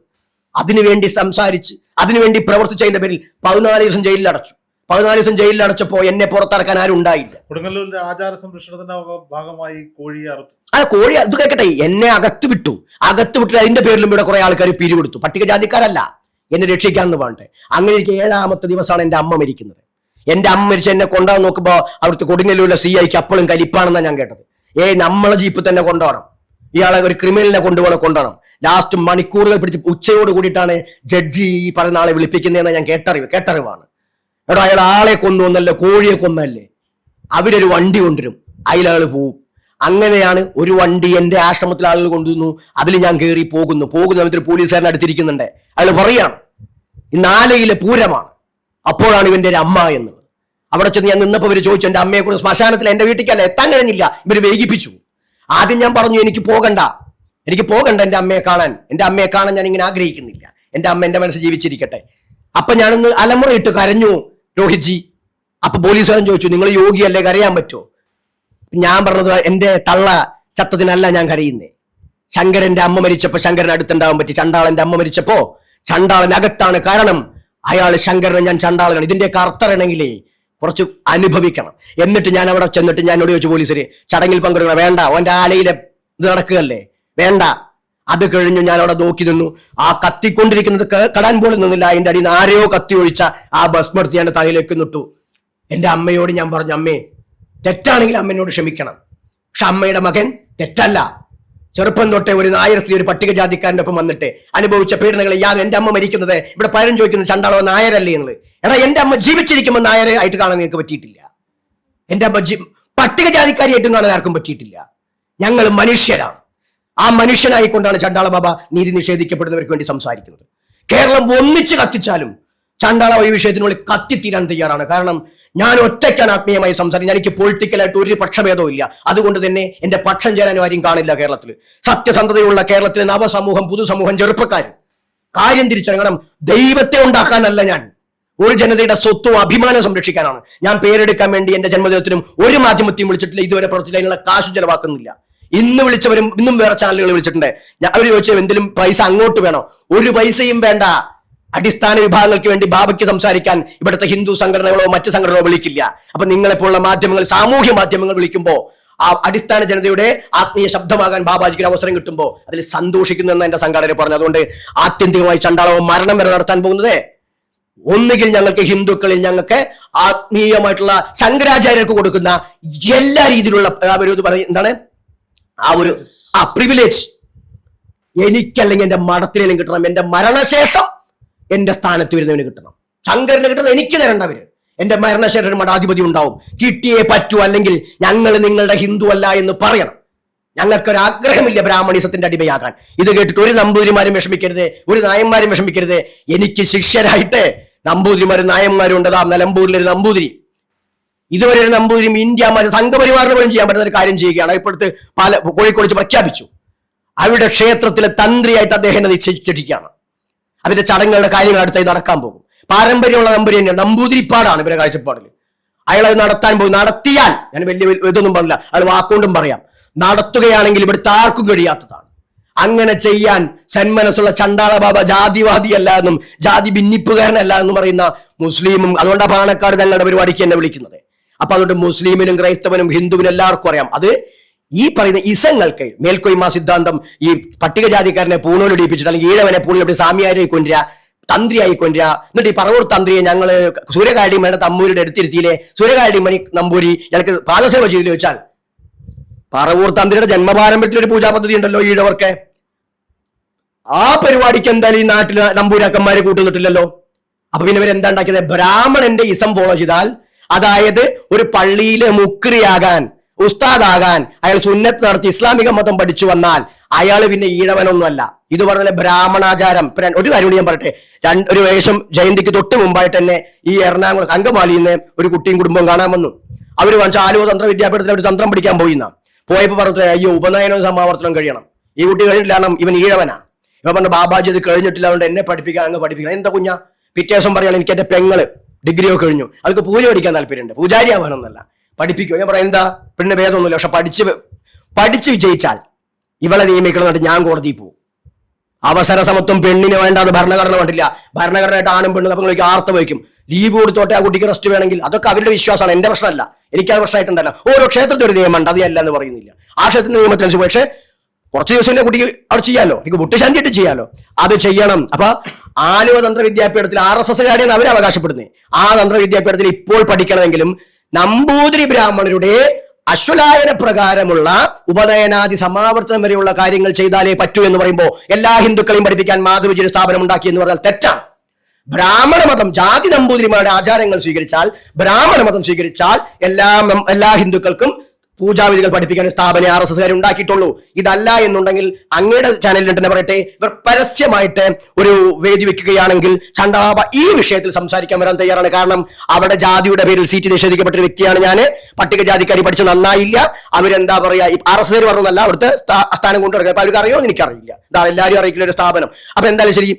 അതിനുവേണ്ടി സംസാരിച്ച് അതിനുവേണ്ടി പ്രവർത്തിച്ചതിന്റെ പേരിൽ 14 ദിവസം ജയിലിൽ അടച്ചു. 14 ദിവസം ജയിലിൽ അടച്ചപ്പോ എന്നെ പുറത്തിറക്കാൻ ആരും ഉണ്ടായില്ല. കൊടുങ്ങല്ലൂരിന്റെ ആചാര സംരക്ഷണത്തിന്റെ ഭാഗമായി കോഴിയെ അറുത്തു. കോഴി അത് കേൾക്കട്ടെ, എന്നെ അകത്ത് വിട്ടു. അകത്ത് വിട്ടിട്ട് അതിന്റെ പേരിലും ഇവിടെ കുറെ ആൾക്കാർ പിരിവെടുത്തു. പട്ടികജാതിക്കാരല്ല, എന്നെ രക്ഷിക്കാന്ന് പറഞ്ഞിട്ട്. അങ്ങനെ എനിക്ക് 7ാമത്തെ ദിവസമാണ് എന്റെ അമ്മ മരിക്കുന്നത്. എന്റെ അമ്മ മരിച്ച് എന്നെ കൊണ്ടുപോകാൻ നോക്കുമ്പോ അവിടുത്തെ കൊടുങ്ങല്ലൂരിലെ CIക്ക് അപ്പോഴും കലിപ്പാണെന്നാണ് ഞാൻ കേട്ടത്. നമ്മളെ ജീപ്പ് തന്നെ കൊണ്ടുപോകണം, ഇയാളെ ഒരു ക്രിമിനലിനെ കൊണ്ടുപോകണം. ലാസ്റ്റ് മണിക്കൂറുകൾ പിടിച്ച് ഉച്ചയോട് കൂടിയിട്ടാണ് ജഡ്ജി ഈ പറയുന്ന ആളെ വിളിപ്പിക്കുന്നതെന്ന് ഞാൻ കേട്ടറിവാണ്. എടോ, അയാൾ ആളെ കൊന്നൊന്നല്ലേ, കോഴിയെ കൊന്നല്ലേ. അവരൊരു വണ്ടി കൊണ്ടുവരും, അതിലാൾ പോവും. അങ്ങനെയാണ് ഒരു വണ്ടി എന്റെ ആശ്രമത്തിൽ ആളുകൾ കൊണ്ടുവന്നു, അതിൽ ഞാൻ കയറി പോകുന്നു. സമയത്ത് പോലീസുകാരൻ അടുത്തിരിക്കുന്നുണ്ട്. അയാൾ പറയാണ് ഇന്ന് ആലയിലെ പൂരമാണ്, അപ്പോഴാണ് ഇവന്റെ ഒരു അമ്മ എന്നുള്ളത്. അവിടെ ചെന്ന് ഞാൻ നിന്നപ്പോൾ ഇവർ ചോദിച്ചു എന്റെ അമ്മയെ കൂടെ ശ്മശാനത്തിൽ എന്റെ വീട്ടിലേക്കല്ല എത്താൻ കഴിഞ്ഞില്ല, ഇവർ വൈകിപ്പിച്ചു. ആദ്യം ഞാൻ പറഞ്ഞു എനിക്ക് പോകണ്ട എന്റെ അമ്മയെ കാണാൻ ഞാൻ ഇങ്ങനെ ആഗ്രഹിക്കുന്നില്ല, എന്റെ അമ്മ എന്റെ മനസ്സ് ജീവിച്ചിരിക്കട്ടെ. അപ്പൊ ഞാനൊന്ന് അലമുറയിട്ട് കരഞ്ഞു രോഹിത്ജി. അപ്പൊ പോലീസുകാരൻ ചോദിച്ചു നിങ്ങൾ യോഗിയല്ലേ, കരയാൻ പറ്റുമോ? ഞാൻ പറഞ്ഞത് എന്റെ തള്ള ചത്തതിനല്ല ഞാൻ കരയുന്നേ. ശങ്കരന്റെ അമ്മ മരിച്ചപ്പോ ശങ്കരൻ അടുത്തുണ്ടാവാൻ പറ്റി. ചണ്ടാളന്റെ അമ്മ മരിച്ചപ്പോ ചണ്ടാളനകത്താണ്. കാരണം അയാൾ ശങ്കരനെ, ഞാൻ ചണ്ടാളനാണ്. ഇതിന്റെയൊക്കെ അർത്ഥമാണെങ്കിലേ കുറച്ച് അനുഭവിക്കണം. എന്നിട്ട് ഞാൻ അവിടെ ചെന്നിട്ട് ഞാൻ എന്നോട് ചോദിച്ചു പോലീസിന് ചടങ്ങിൽ പങ്കെടുക്കണം. വേണ്ട, ഓന്റെ ആലയിലെ ഇത് നടക്കുകയല്ലേ, വേണ്ട. അത് കഴിഞ്ഞു ഞാൻ അവിടെ നോക്കി നിന്നു. ആ കത്തിക്കൊണ്ടിരിക്കുന്നത് കടാൻ പോലും നിന്നില്ല. അതിന്റെ അടിയിൽ നിന്ന് ആരെയോ കത്തി ഒഴിച്ച ആ ഭസ്മെടുത്ത് ഞാൻ തലയിലേക്ക് നിട്ടു. എന്റെ അമ്മയോട് ഞാൻ പറഞ്ഞു അമ്മേ, തെറ്റാണെങ്കിൽ അമ്മയോട് ക്ഷമിക്കണം. പക്ഷെ അമ്മയുടെ മകൻ തെറ്റല്ല. ചെറുപ്പം തൊട്ടേ ഒരു നായർ സ്ത്രീ ഒരു പട്ടികജാതിക്കാരൻ്റെ ഒപ്പം വന്നിട്ട് അനുഭവിച്ച പീഡനങ്ങൾ എന്റെ അമ്മ മരിക്കുന്നത് ഇവിടെ പലരും ചോദിക്കുന്നു ചണ്ടാളോ നായരല്ലേ എന്നുള്ളത്. എടാ, എന്റെ അമ്മ ജീവിച്ചിരിക്കുമ്പോൾ നായരെ ആയിട്ട് കാണാൻ നിങ്ങൾക്ക് പറ്റിയിട്ടില്ല. എന്റെ അമ്മ പട്ടികജാതിക്കാരിയായിട്ടും കാണാൻ ആർക്കും പറ്റിയിട്ടില്ല. ഞങ്ങൾ മനുഷ്യരാണ്. ആ മനുഷ്യനായിക്കൊണ്ടാണ് ചണ്ടാള ബാബ നീതി നിഷേധിക്കപ്പെടുന്നവർക്ക് വേണ്ടി സംസാരിക്കുന്നത്. കേരളം ഒന്നിച്ച് കത്തിച്ചാലും ചണ്ടാള ഈ വിഷയത്തിനുള്ളിൽ കത്തിത്തീരാൻ തയ്യാറാണ്. കാരണം ഞാൻ ഒറ്റയ്ക്കാണ് ആത്മീയമായി സംസാരിക്കുന്നത്. എനിക്ക് പൊളിറ്റിക്കലായിട്ട് ഒരു പക്ഷഭേദവും ഇല്ല. അതുകൊണ്ട് തന്നെ എന്റെ പക്ഷം ചേരാനും ആരും കാണില്ല. കേരളത്തിൽ സത്യസന്ധതയുള്ള കേരളത്തിലെ നവസമൂഹം, പുതുസമൂഹം, ചെറുപ്പക്കാർ കാര്യം തിരിച്ചറിയണം. ദൈവത്തെ ഉണ്ടാക്കാനല്ല, ഞാൻ ഒരു ജനതയുടെ സ്വത്തും അഭിമാനം സംരക്ഷിക്കാനാണ്. ഞാൻ പേരെടുക്കാൻ വേണ്ടി എന്റെ ജന്മദിനത്തിനും ഒരു മാധ്യമത്തെയും വിളിച്ചിട്ടില്ല, ഇതുവരെ പ്രവർത്തിച്ചില്ല, അതിനുള്ള കാശ് ചെലവാക്കുന്നില്ല. ഇന്ന് വിളിച്ചവരും ഇന്നും വേറെ ചാനലുകൾ വിളിച്ചിട്ടുണ്ട്. അവർ ചോദിച്ചാൽ എന്തെങ്കിലും പൈസ അങ്ങോട്ട് വേണോ? ഒരു പൈസയും വേണ്ട. അടിസ്ഥാന വിഭാഗങ്ങൾക്ക് വേണ്ടി ബാബയ്ക്ക് സംസാരിക്കാൻ ഇവിടുത്തെ ഹിന്ദു സംഘടനകളോ മറ്റ് സംഘടനകളോ വിളിക്കില്ല. അപ്പൊ നിങ്ങളെപ്പോലുള്ള മാധ്യമങ്ങൾ, സാമൂഹ്യ മാധ്യമങ്ങൾ വിളിക്കുമ്പോൾ ആ അടിസ്ഥാന ജനതയുടെ ആത്മീയ ശബ്ദമാകാൻ ബാബാജിക്ക് ഒരു അവസരം കിട്ടുമ്പോൾ അതിൽ സന്തോഷിക്കുന്നു എന്ന് എന്റെ സംഘാടകർ പറഞ്ഞു. അതുകൊണ്ട് ആത്യന്തികമായി ചണ്ടാളവും മരണം വരെ നടത്താൻ പോകുന്നത് ഒന്നുകിൽ ഞങ്ങൾക്ക് ഹിന്ദുക്കളിൽ ഞങ്ങൾക്ക് ആത്മീയമായിട്ടുള്ള ശങ്കരാചാര്യർക്ക് കൊടുക്കുന്ന എല്ലാ രീതിയിലുള്ള എന്താണ് ആ ഒരു പ്രിവിലേജ് എനിക്കല്ലെങ്കിൽ എന്റെ മഠത്തിലും കിട്ടണം, എന്റെ മരണശേഷം എന്റെ സ്ഥാനത്ത് വരുന്നവന് കിട്ടണം. ശങ്കരന് കിട്ടുന്നത് എനിക്ക് തരേണ്ടവര്. എന്റെ മരണശേഷം ഒരു മഠാധിപതി ഉണ്ടാവും, കിട്ടിയേ പറ്റൂ, അല്ലെങ്കിൽ ഞങ്ങൾ നിങ്ങളുടെ ഹിന്ദു അല്ല എന്ന് പറയണം. ഞങ്ങൾക്കൊരാഗ്രഹമില്ല ബ്രാഹ്മണിസത്തിന്റെ അടിമയാകാൻ. ഇത് കേട്ടിട്ട് ഒരു നമ്പൂതിരിമാരും വിഷമിക്കരുത്, ഒരു നായന്മാരും വിഷമിക്കരുത്. എനിക്ക് ശിഷ്യരായിട്ട് നമ്പൂതിരിമാരും നായന്മാരും ഉണ്ട്. നിലമ്പൂരിലൊരു നമ്പൂതിരി, ഇതുവരെ ഒരു നമ്പൂതിരി ഇന്ത്യ സംഘപരിവാറിന് പോലും ചെയ്യാൻ പറ്റുന്ന ഒരു കാര്യം ചെയ്യുകയാണ്. ഇപ്പോഴത്തെ കോഴിക്കോട് പ്രഖ്യാപിച്ചു. അവരുടെ ക്ഷേത്രത്തിലെ തന്ത്രിയായിട്ട് അദ്ദേഹം നിശ്ചയിച്ചിരിക്കുകയാണ്. അതിന്റെ ചടങ്ങുകളുടെ കാര്യങ്ങൾ അടുത്തായി നടക്കാൻ പോകും. പാരമ്പര്യമുള്ള നമ്പൂരി തന്നെയാണ്, നമ്പൂതിരിപ്പാടാണ് ഇവരുടെ കാഴ്ചപ്പാടിൽ. അയാൾ അത് നടത്താൻ പോകും. നടത്തിയാൽ ഞാൻ വലിയ ഇതൊന്നും പറഞ്ഞില്ല, അയാൾ വാക്കുകൊണ്ടും പറയാം, നടത്തുകയാണെങ്കിൽ ഇവിടുത്തെ ആർക്കും കഴിയാത്തതാണ്. അങ്ങനെ ചെയ്യാൻ സന്മനസ്സുള്ള ചണ്ടാള ബാബ ജാതിവാദിയല്ല എന്നും ജാതി ഭിന്നിപ്പുകാരനല്ല എന്നും പറയുന്ന മുസ്ലിമും, അതുകൊണ്ടാണ് പാണക്കാട് തങ്ങളുടെ പരിപാടിക്ക് എന്നെ വിളിക്കുന്നത്. അപ്പൊ അതുകൊണ്ട് മുസ്ലിമിനും ക്രൈസ്തവനും ഹിന്ദുവിനും എല്ലാവർക്കും അറിയാം. അത് ഈ പറയുന്ന ഇസങ്ങൾക്ക് മേൽക്കൊയ്മ സിദ്ധാന്തം ഈ പട്ടികജാതിക്കാരനെ പൂണൂലിടിപ്പിച്ചിട്ട് അല്ലെങ്കിൽ ഈഴവനെ പൂണിൽ സാമിയാരെ കൊണ്ടുവരിക, തന്ത്രിയായി കൊണ്ടുവരിക. എന്നിട്ട് ഈ പറവൂർ തന്ത്രിയെ ഞങ്ങള് സൂര്യകാടിമയുടെ തമ്പൂരിയുടെ അടുത്തിരുത്തിയില്ലേ, സൂര്യകാടിമണി നമ്പൂരി ഞങ്ങൾക്ക് പാദസേവ ചെയ്തു വെച്ചാൽ പറവൂർ തന്ത്രിയുടെ ജന്മപാരമ്പര്യത്തിൽ ഒരു പൂജാ പദ്ധതി ഉണ്ടല്ലോ ഈഴവർക്ക്. ആ പരിപാടിക്ക് എന്തായാലും ഈ നാട്ടില് നമ്പൂരാക്കന്മാര് കൂട്ടുന്നിട്ടില്ലല്ലോ. അപ്പൊ പിന്നെ ഇവരെന്താ ഉണ്ടാക്കിയത്? ബ്രാഹ്മണന്റെ ഇസം ഫോളോ ചെയ്താൽ, അതായത് ഒരു പള്ളിയിലെ മുക്രിയാകാൻ, ഉസ്താദാകാൻ അയാൾ സുന്നത്ത് നടത്തി ഇസ്ലാമിക മതം പഠിച്ചു വന്നാൽ അയാൾ പിന്നെ ഈഴവനൊന്നുമല്ല. ഇത് പറഞ്ഞ ബ്രാഹ്മണാചാരം. ഒരു കാര്യം കൂടി ഞാൻ പറയട്ടെ. ഒരു വേഷം ജയന്തിക്ക് തൊട്ട് മുമ്പായിട്ട് തന്നെ ഈ എറണാകുളം അങ്കമാലിയിൽ നിന്ന് ഒരു കുട്ടിയും കുടുംബവും കാണാൻ വന്നു. അവർ വാങ്ങിച്ച ആലുവ തന്ത്ര വിദ്യാപീഠത്തിൽ അവർ തന്ത്രം പഠിക്കാൻ പോയിന്ന. പോയപ്പോ പറഞ്ഞത് അയ്യോ ഉപനയനവും സമാവർത്തനം കഴിയണം, ഈ കുട്ടി കഴിഞ്ഞിട്ടില്ല, ഇവൻ ഈഴവനാ. ഇവ പറഞ്ഞ ബാബാജി ഇത് കഴിഞ്ഞിട്ടില്ല, അതുകൊണ്ട് എന്നെ പഠിപ്പിക്കാൻ അങ്ങ് പഠിപ്പിക്കണം. എന്താ കുഞ്ഞാ? പിറ്റേ ദിവസം പറയാണ് എനിക്ക് എന്റെ പെങ്ങള് ഡിഗ്രിയോ കഴിഞ്ഞു, അവർക്ക് പൂജ പഠിക്കാൻ താല്പര്യമുണ്ട്, പൂജാരി ആവാനൊന്നല്ല, പഠിപ്പിക്കുക. ഞാൻ പറയാം എന്താ പിന്നെ ഭേദമൊന്നുമില്ല, പക്ഷെ പഠിച്ച് വിജയിച്ചാൽ ഇവളെ നിയമിക്കണം എന്നിട്ട് ഞാൻ കോടതിയിൽ പോകും. അവസര സമത്വം പെണ്ണിന് വേണ്ടാതെ ഭരണഘടന വേണ്ടില്ല. ഭരണഘടനയായിട്ട് ആണും പെണ്ണും നിങ്ങൾക്ക് ആർത്ത വയ്ക്കും. ലീവ് കൊടുത്തോട്ടെ ആ കുട്ടിക്ക് റെസ്റ്റ് വേണമെങ്കിൽ. അതൊക്കെ അവരുടെ വിശ്വാസമാണ്, എന്റെ പ്രശ്നമല്ല. എനിക്കത് പ്രശ്നമായിട്ടുണ്ടല്ലോ. ഓരോ ക്ഷേത്രത്തിൽ ഒരു നിയമമുണ്ട്, അത് അല്ല എന്ന് പറയുന്നില്ല. ആ ക്ഷേത്രത്തിന്റെ നിയമത്തിനനുസരിച്ച് പക്ഷേ കുറച്ച് ദിവസം കുട്ടിക്ക് അവിടെ ചെയ്യാലോ, എനിക്ക് മുട്ടുശാന്തിയിട്ട് ചെയ്യാലോ, അത് ചെയ്യണം. അപ്പൊ ആലുവ തന്ത്ര വിദ്യാപീഠത്തിൽ RSS കാരെയാണ് അവർ അവകാശപ്പെടുന്നത്. ആ തന്ത്ര വിദ്യാപീഠത്തിൽ ഇപ്പോൾ പഠിക്കണമെങ്കിലും നമ്പൂതിരി ബ്രാഹ്മണരുടെ അശ്വലായന പ്രകാരമുള്ള ഉപനയനാദി സമാവർത്തനം വരെയുള്ള കാര്യങ്ങൾ ചെയ്താലേ പറ്റൂ എന്ന് പറയുമ്പോൾ എല്ലാ ഹിന്ദുക്കളെയും പഠിപ്പിക്കാൻ മാധവജി സ്ഥാപനം ഉണ്ടാക്കി എന്ന് പറഞ്ഞാൽ തെറ്റാണ്. ബ്രാഹ്മണ മതം ജാതി നമ്പൂതിരിമാരുടെ ആചാരങ്ങൾ സ്വീകരിച്ചാൽ, ബ്രാഹ്മണ മതം സ്വീകരിച്ചാൽ എല്ലാ ഹിന്ദുക്കൾക്കും പൂജാവിധികൾ പഠിപ്പിക്കാൻ സ്ഥാപനം RSS ഉണ്ടാക്കിയിട്ടുള്ളൂ. ഇതല്ല എന്നുണ്ടെങ്കിൽ അങ്ങയുടെ ചാനലിൽ തന്നെ പറയട്ടെ, ഇവർ പരസ്യമായിട്ട് ഒരു വേദി വെക്കുകയാണെങ്കിൽ ചണ്ടാബ ഈ വിഷയത്തിൽ സംസാരിക്കാൻ വരാൻ തയ്യാറാണ്. കാരണം അവിടെ ജാതിയുടെ പേരിൽ സീറ്റ് നിഷേധിക്കപ്പെട്ട ഒരു വ്യക്തിയാണ് ഞാൻ. പട്ടികജാതിക്കാരി പഠിച്ച് നന്നായില്ല, അവരെന്താ പറയാ, RSS പറഞ്ഞല്ല അവിടുത്തെ സ്ഥാനം കൊണ്ടുവരുക. അപ്പൊ അവർക്ക് അറിയോ എന്ന് എനിക്കറിയില്ല. ഇതാ എല്ലാവരും അറിയിക്കുന്ന ഒരു സ്ഥാപനം. അപ്പൊ എന്തായാലും ശരി,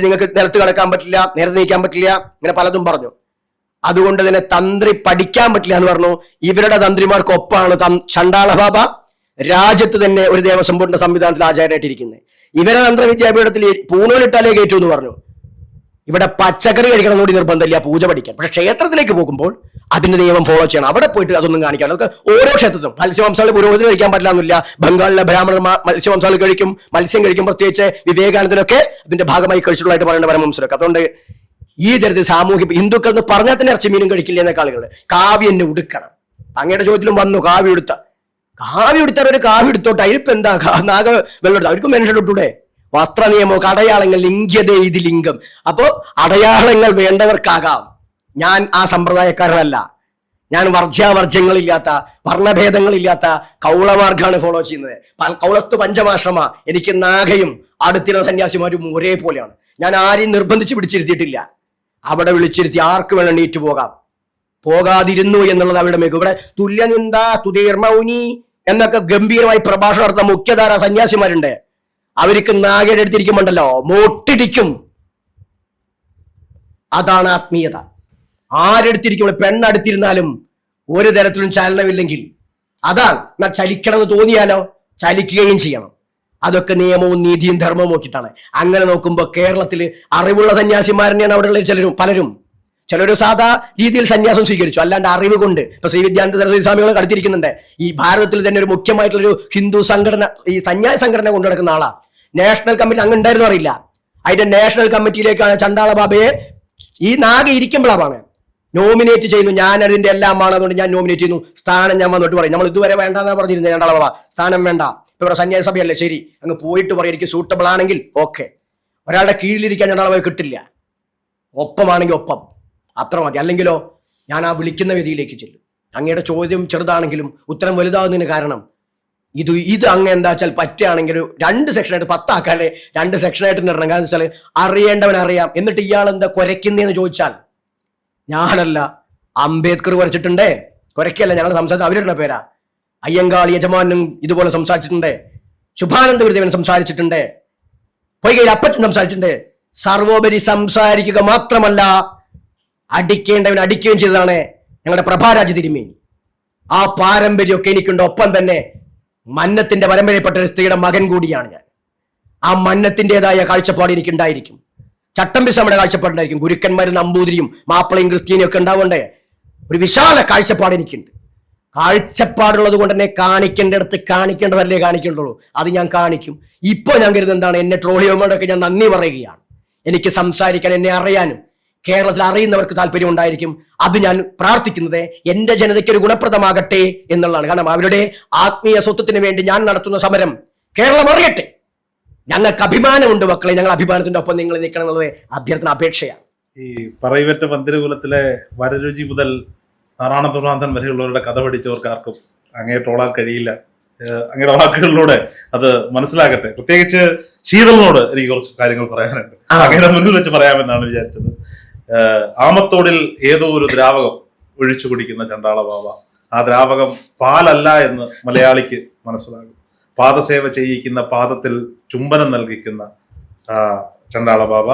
നിങ്ങൾക്ക് നിലത്ത് കിടക്കാൻ പറ്റില്ല, നേരത്തെ നീക്കാൻ പറ്റില്ല, ഇങ്ങനെ പലതും പറഞ്ഞു. അതുകൊണ്ട് തന്നെ തന്ത്രി പഠിക്കാൻ പറ്റില്ല എന്ന് പറഞ്ഞു. ഇവരുടെ തന്ത്രിമാർക്കൊപ്പമാണ് ചണ്ടാള ബാബ രാജ്യത്ത് തന്നെ ഒരു ദേവസ്വം ബോർഡിന്റെ സംവിധാനത്തിൽ ആചാര്യമായിട്ടിരിക്കുന്നത്. ഇവരെ തന്ത്ര വിദ്യാപീഠത്തിൽ പൂണൂലിട്ടാലേ കയറ്റൂ എന്ന് പറഞ്ഞു. ഇവിടെ പച്ചക്കറി കഴിക്കണം കൂടി നിർബന്ധമില്ല, പൂജ പഠിക്കാൻ. പക്ഷെ ക്ഷേത്രത്തിലേക്ക് പോകുമ്പോൾ അതിന്റെ നിയമം ഫോളോ ചെയ്യണം. അവിടെ പോയിട്ട് അതൊന്നും കാണിക്കാൻ നമുക്ക് ഓരോ ക്ഷേത്രത്തിലും മത്സ്യവംശാളി പുരോഹിതന് കഴിക്കാൻ പറ്റില്ല എന്നില്ല. ബംഗാളിലെ ബ്രാഹ്മണർ മത്സ്യവംശാളി കഴിക്കും, മത്സ്യം കഴിക്കും. പ്രത്യേകിച്ച് വിവേകാനന്ദനൊക്കെ അതിന്റെ ഭാഗമായി കഴിച്ചിട്ടുള്ളതായിട്ട് പറയുന്ന പരമവംശരൊക്കെ. അതുകൊണ്ട് ഈ തരത്തിൽ സാമൂഹ്യ ഹിന്ദുക്കൾ എന്ന് പറഞ്ഞാൽ തന്നെ ഇറച്ചി മീനും കഴിക്കില്ല എന്നൊക്കെ ആളുകൾ. കാവ്യ എന്നെ ഉടുക്കണം. അങ്ങയുടെ ചോദ്യത്തിലും വന്നു കാവ്യ ഉടുത്താൽ ഒരു കാവ്യ എടുത്തോട്ടെ, അതിലിപ്പോ എന്താ നാഗ വെള്ളം അവർക്കും മനുഷ്യരിട്ടൂടെ. വസ്ത്ര നിയമം, അടയാളങ്ങൾ, ലിംഗ്യത ഇത് ലിംഗം. അപ്പോ അടയാളങ്ങൾ വേണ്ടവർക്കാകാം. ഞാൻ ആ സമ്പ്രദായക്കാരനല്ല. ഞാൻ വർജ്യാവർജ്യങ്ങളില്ലാത്ത, വർണ്ണഭേദങ്ങളില്ലാത്ത കൗളമാർഗാണ് ഫോളോ ചെയ്യുന്നത്. കൗളസ്തു പഞ്ചമാശ്രമ. എനിക്ക് നാഗയും അടുത്തിരുന്ന സന്യാസിമാരും ഒരേപോലെയാണ്. ഞാൻ ആരെയും നിർബന്ധിച്ച് പിടിച്ചിരുത്തിയിട്ടില്ല. അവിടെ വിളിച്ചിരുത്തി ആർക്ക് വേണം നീറ്റ് പോകാതിരുന്നു എന്നുള്ളത് അവരുടെ മികവ്. ഇവിടെ തുല്യനിന്ദ തുതീർമൗനി എന്നൊക്കെ ഗംഭീരമായി പ്രഭാഷണം നടത്തുന്ന മുഖ്യധാര സന്യാസിമാരുണ്ട്. അവർക്ക് നാഗയുടെ അടുത്തിരിക്കുമ്പോണ്ടല്ലോ മോട്ടിടിക്കും. അതാണ് ആത്മീയത. ആരെടുത്തിരിക്കുമ്പോൾ പെണ്ണടുത്തിരുന്നാലും ഒരു തരത്തിലും ചലനമില്ലെങ്കിൽ അതാണ്. എന്നാ ചലിക്കണമെന്ന് തോന്നിയാലോ ചലിക്കുകയും ചെയ്യണം. അതൊക്കെ നിയമവും നീതിയും ധർമ്മവും നോക്കിയിട്ടാണ്. അങ്ങനെ നോക്കുമ്പോൾ കേരളത്തിൽ അറിവുള്ള സന്യാസിമാരനെയാണ് അവിടെയുള്ള പലരും. ചിലൊരു സാധാ രീതിയിൽ സന്യാസം സ്വീകരിച്ചു, അല്ലാണ്ട് അറിവ് കൊണ്ട്. ഇപ്പൊ ശ്രീ വിദ്യാനന്ദ സരസ്വതി സ്വാമികൾ കളിച്ചിരിക്കുന്നുണ്ട്. ഈ ഭാരതത്തിൽ തന്നെ ഒരു മുഖ്യമായിട്ടുള്ളൊരു ഹിന്ദു സംഘടന, ഈ സന്യാസ സംഘടന കൊണ്ടു നടക്കുന്ന ആളാ. നാഷണൽ കമ്മിറ്റി അങ്ങ് ഉണ്ടായിരുന്നു അറിയില്ല. അതിന്റെ നാഷണൽ കമ്മിറ്റിയിലേക്കാണ് ചണ്ടാള ബാബയെ ഈ നാഗ ഇരിക്കുമ്പോഴാണ് നോമിനേറ്റ് ചെയ്യുന്നു. ഞാൻ അതിന്റെ എല്ലാം ആണ്, അതുകൊണ്ട് ഞാൻ നോമിനേറ്റ് ചെയ്യുന്നു, സ്ഥാനം ഞാൻ വന്നിട്ട് പറയും. നമ്മൾ ഇതുവരെ വേണ്ടെന്നാ പറഞ്ഞിരുന്നത് ചണ്ടാള ബാബ, സ്ഥാനം വേണ്ട, ഇപ്പൊ ഇവിടെ സന്യാസ സഭയല്ലേ, ശരി അങ്ങ് പോയിട്ട് പറയും എനിക്ക് സൂട്ടബിൾ ആണെങ്കിൽ ഓക്കെ. ഒരാളുടെ കീഴിലിരിക്കാൻ ചണ്ടാള ബാബ കിട്ടില്ല, ഒപ്പമാണെങ്കിൽ ഒപ്പം, അത്ര മതി. അല്ലെങ്കിലോ ഞാൻ ആ വിളിക്കുന്ന വേദിയിലേക്ക് ചെല്ലും. അങ്ങയുടെ ചോദ്യം ചെറുതാണെങ്കിലും ഉത്തരം വലുതാകുന്നതിന് കാരണം ഇത് അങ്ങ് എന്താ വെച്ചാൽ പറ്റുകയാണെങ്കിൽ 2 സെക്ഷനായിട്ട് 10 ആക്കാല്ലേ, 2 സെക്ഷനായിട്ട് ഇടണം. കാരണം വെച്ചാൽ അറിയേണ്ടവൻ അറിയാം. എന്നിട്ട് ഇയാൾ എന്താ കുരയ്ക്കുന്നതെന്ന് ചോദിച്ചാൽ ഞാനല്ല, അംബേദ്കർ കുരച്ചിട്ടുണ്ടേ, കുരയ്ക്കല്ല, ഞങ്ങൾ സംസാരിച്ച അവരുടെ പേരാ. അയ്യങ്കാളി യജമാനും ഇതുപോലെ സംസാരിച്ചിട്ടുണ്ട്, ശുഭാനന്ദ ഗുരുദേവൻ സംസാരിച്ചിട്ടുണ്ട്, പൊയ്കയിൽ അപ്പച്ചൻ സംസാരിച്ചിട്ടുണ്ട്. സർവോപരി സംസാരിക്കുക മാത്രമല്ല അടിക്കേണ്ടവൻ അടിക്കുകയും ചെയ്തതാണ് ഞങ്ങളുടെ പ്രഭാരാജ തിരുമേനി. ആ പാരമ്പര്യമൊക്കെ എനിക്കുണ്ട്. ഒപ്പം തന്നെ മന്നത്തിന്റെ പരമ്പരയിൽപ്പെട്ട ഒരു സ്ത്രീയുടെ മകൻ കൂടിയാണ് ഞാൻ. ആ മന്നത്തിൻ്റെതായ കാഴ്ചപ്പാട് എനിക്കുണ്ടായിരിക്കും, ചട്ടമ്പിസ്വാമിയുടെ കാഴ്ചപ്പാടുണ്ടായിരിക്കും, ഗുരുക്കന്മാരും നമ്പൂതിരിയും മാപ്പിളയും ക്രിസ്ത്യാനിയും ഒക്കെ ഉണ്ടാവണ്ടേ. ഒരു വിശാല കാഴ്ചപ്പാട് എനിക്കുണ്ട്. കാഴ്ചപ്പാടുള്ളത് കൊണ്ട് തന്നെ കാണിക്കേണ്ടടുത്ത് കാണിക്കേണ്ടതല്ലേ കാണിക്കേണ്ടുള്ളൂ, അത് ഞാൻ കാണിക്കും. ഇപ്പൊ ഞാൻ കരുതുന്നത് എന്താണ്, എന്നെ ട്രോളിയോമോടൊക്കെ ഞാൻ നന്ദി പറയുകയാണ്. എനിക്ക് സംസാരിക്കാൻ, എന്നെ അറിയാനും കേരളത്തിൽ അറിയുന്നവർക്ക് താല്പര്യം ഉണ്ടായിരിക്കും. അത് ഞാൻ പ്രാർത്ഥിക്കുന്നത് എന്റെ ജനതയ്ക്ക് ഒരു ഗുണപ്രദമാകട്ടെ എന്നുള്ളതാണ്. കാരണം അവരുടെ ആത്മീയ സ്വത്വത്തിന് വേണ്ടി ഞാൻ നടത്തുന്ന സമരം കേരളം അറിയട്ടെ. ഞങ്ങൾക്ക് അഭിമാനമുണ്ട് മക്കളെ, ഞങ്ങൾ അഭിമാനത്തിന്റെ ഒപ്പം നിങ്ങൾ നിൽക്കണം എന്നുള്ളത് അഭ്യർത്ഥന, അപേക്ഷയാണ്. ഈ പറയിവറ്റ മന്ദിരകുലത്തിലെ വരരുചി മുതൽ നാരായണതുറാന്തൻ വരെയുള്ളവരുടെ കഥ പഠിച്ചവർക്കാർക്കും അങ്ങേ ട്രോളാൻ കഴിയില്ല. അങ്ങയുടെ വാക്കുകളിലൂടെ അത് മനസ്സിലാകട്ടെ. പ്രത്യേകിച്ച് ശീതളിനോട് എനിക്ക് കുറച്ച് കാര്യങ്ങൾ പറയാനുണ്ട്, അങ്ങനെ മുന്നിൽ വെച്ച് പറയാമെന്നാണ് വിചാരിച്ചത്. ആമത്തോടിൽ ഏതോ ഒരു ദ്രാവകം ഒഴിച്ചു കുടിക്കുന്ന ചണ്ടാള ബാബ, ആ ദ്രാവകം പാലല്ല എന്ന് മലയാളിക്ക് മനസ്സിലാകും. പാദസേവ ചെയ്യിക്കുന്ന, പാദത്തിൽ ചുംബനം നൽകിക്കുന്ന ചണ്ടാള ബാബ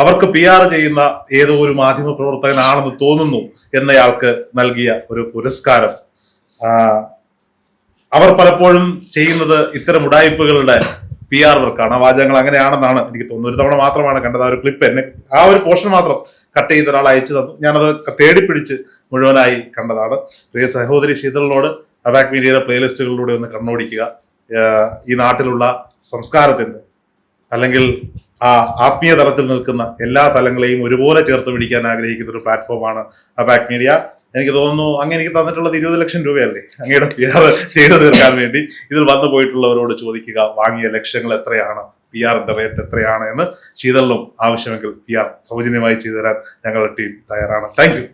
അവർക്ക് PR ചെയ്യുന്ന ഏതോ ഒരു മാധ്യമ പ്രവർത്തകനാണെന്ന് തോന്നുന്നു എന്നയാൾക്ക് നൽകിയ ഒരു പുരസ്കാരം. അവർ പലപ്പോഴും ചെയ്യുന്നത് ഇത്തരം ഉടായ്പകളുടെ PR വർക്കാണ്. ആ വാചകങ്ങൾ അങ്ങനെയാണെന്നാണ് എനിക്ക് തോന്നുന്നത്. ഒരു തവണ മാത്രമാണ് കണ്ടത്. ആ ഒരു ക്ലിപ്പ് എന്നെ ആ ഒരു പോർഷൻ മാത്രം കട്ട് ചെയ്ത ഒരാൾ അയച്ചു തന്നു. ഞാനത് തേടിപ്പിടിച്ച് മുഴുവനായി കണ്ടതാണ്. പ്രിയ സഹോദരി ശീതളിനോട് അബാക് മീഡിയയുടെ പ്ലേലിസ്റ്റുകളിലൂടെ ഒന്ന് കണ്ണോടിക്കുക. ഈ നാട്ടിലുള്ള സംസ്കാരത്തിന്റെ അല്ലെങ്കിൽ ആ ആത്മീയ തലത്തിൽ നിൽക്കുന്ന എല്ലാ തലങ്ങളെയും ഒരുപോലെ ചേർത്ത് പിടിക്കാൻ ആഗ്രഹിക്കുന്ന ഒരു പ്ലാറ്റ്ഫോമാണ് അബാക് മീഡിയ. എനിക്ക് തോന്നുന്നു അങ്ങ് എനിക്ക് തന്നിട്ടുള്ളത് 20 ലക്ഷം രൂപയല്ലേ അങ്ങയുടെ PR ചെയ്തു തീർക്കാൻ വേണ്ടി. ഇതിൽ വന്നു പോയിട്ടുള്ളവരോട് ചോദിക്കുക, വാങ്ങിയ ലക്ഷങ്ങൾ എത്രയാണ്, PR-ന്റെ റേറ്റ് എത്രയാണ് എന്ന്. ശീതളിനും ആവശ്യമെങ്കിൽ PR സൗജന്യമായി ചെയ്തു തരാൻ ഞങ്ങളുടെ ടീം തയ്യാറാണ്. Thank you.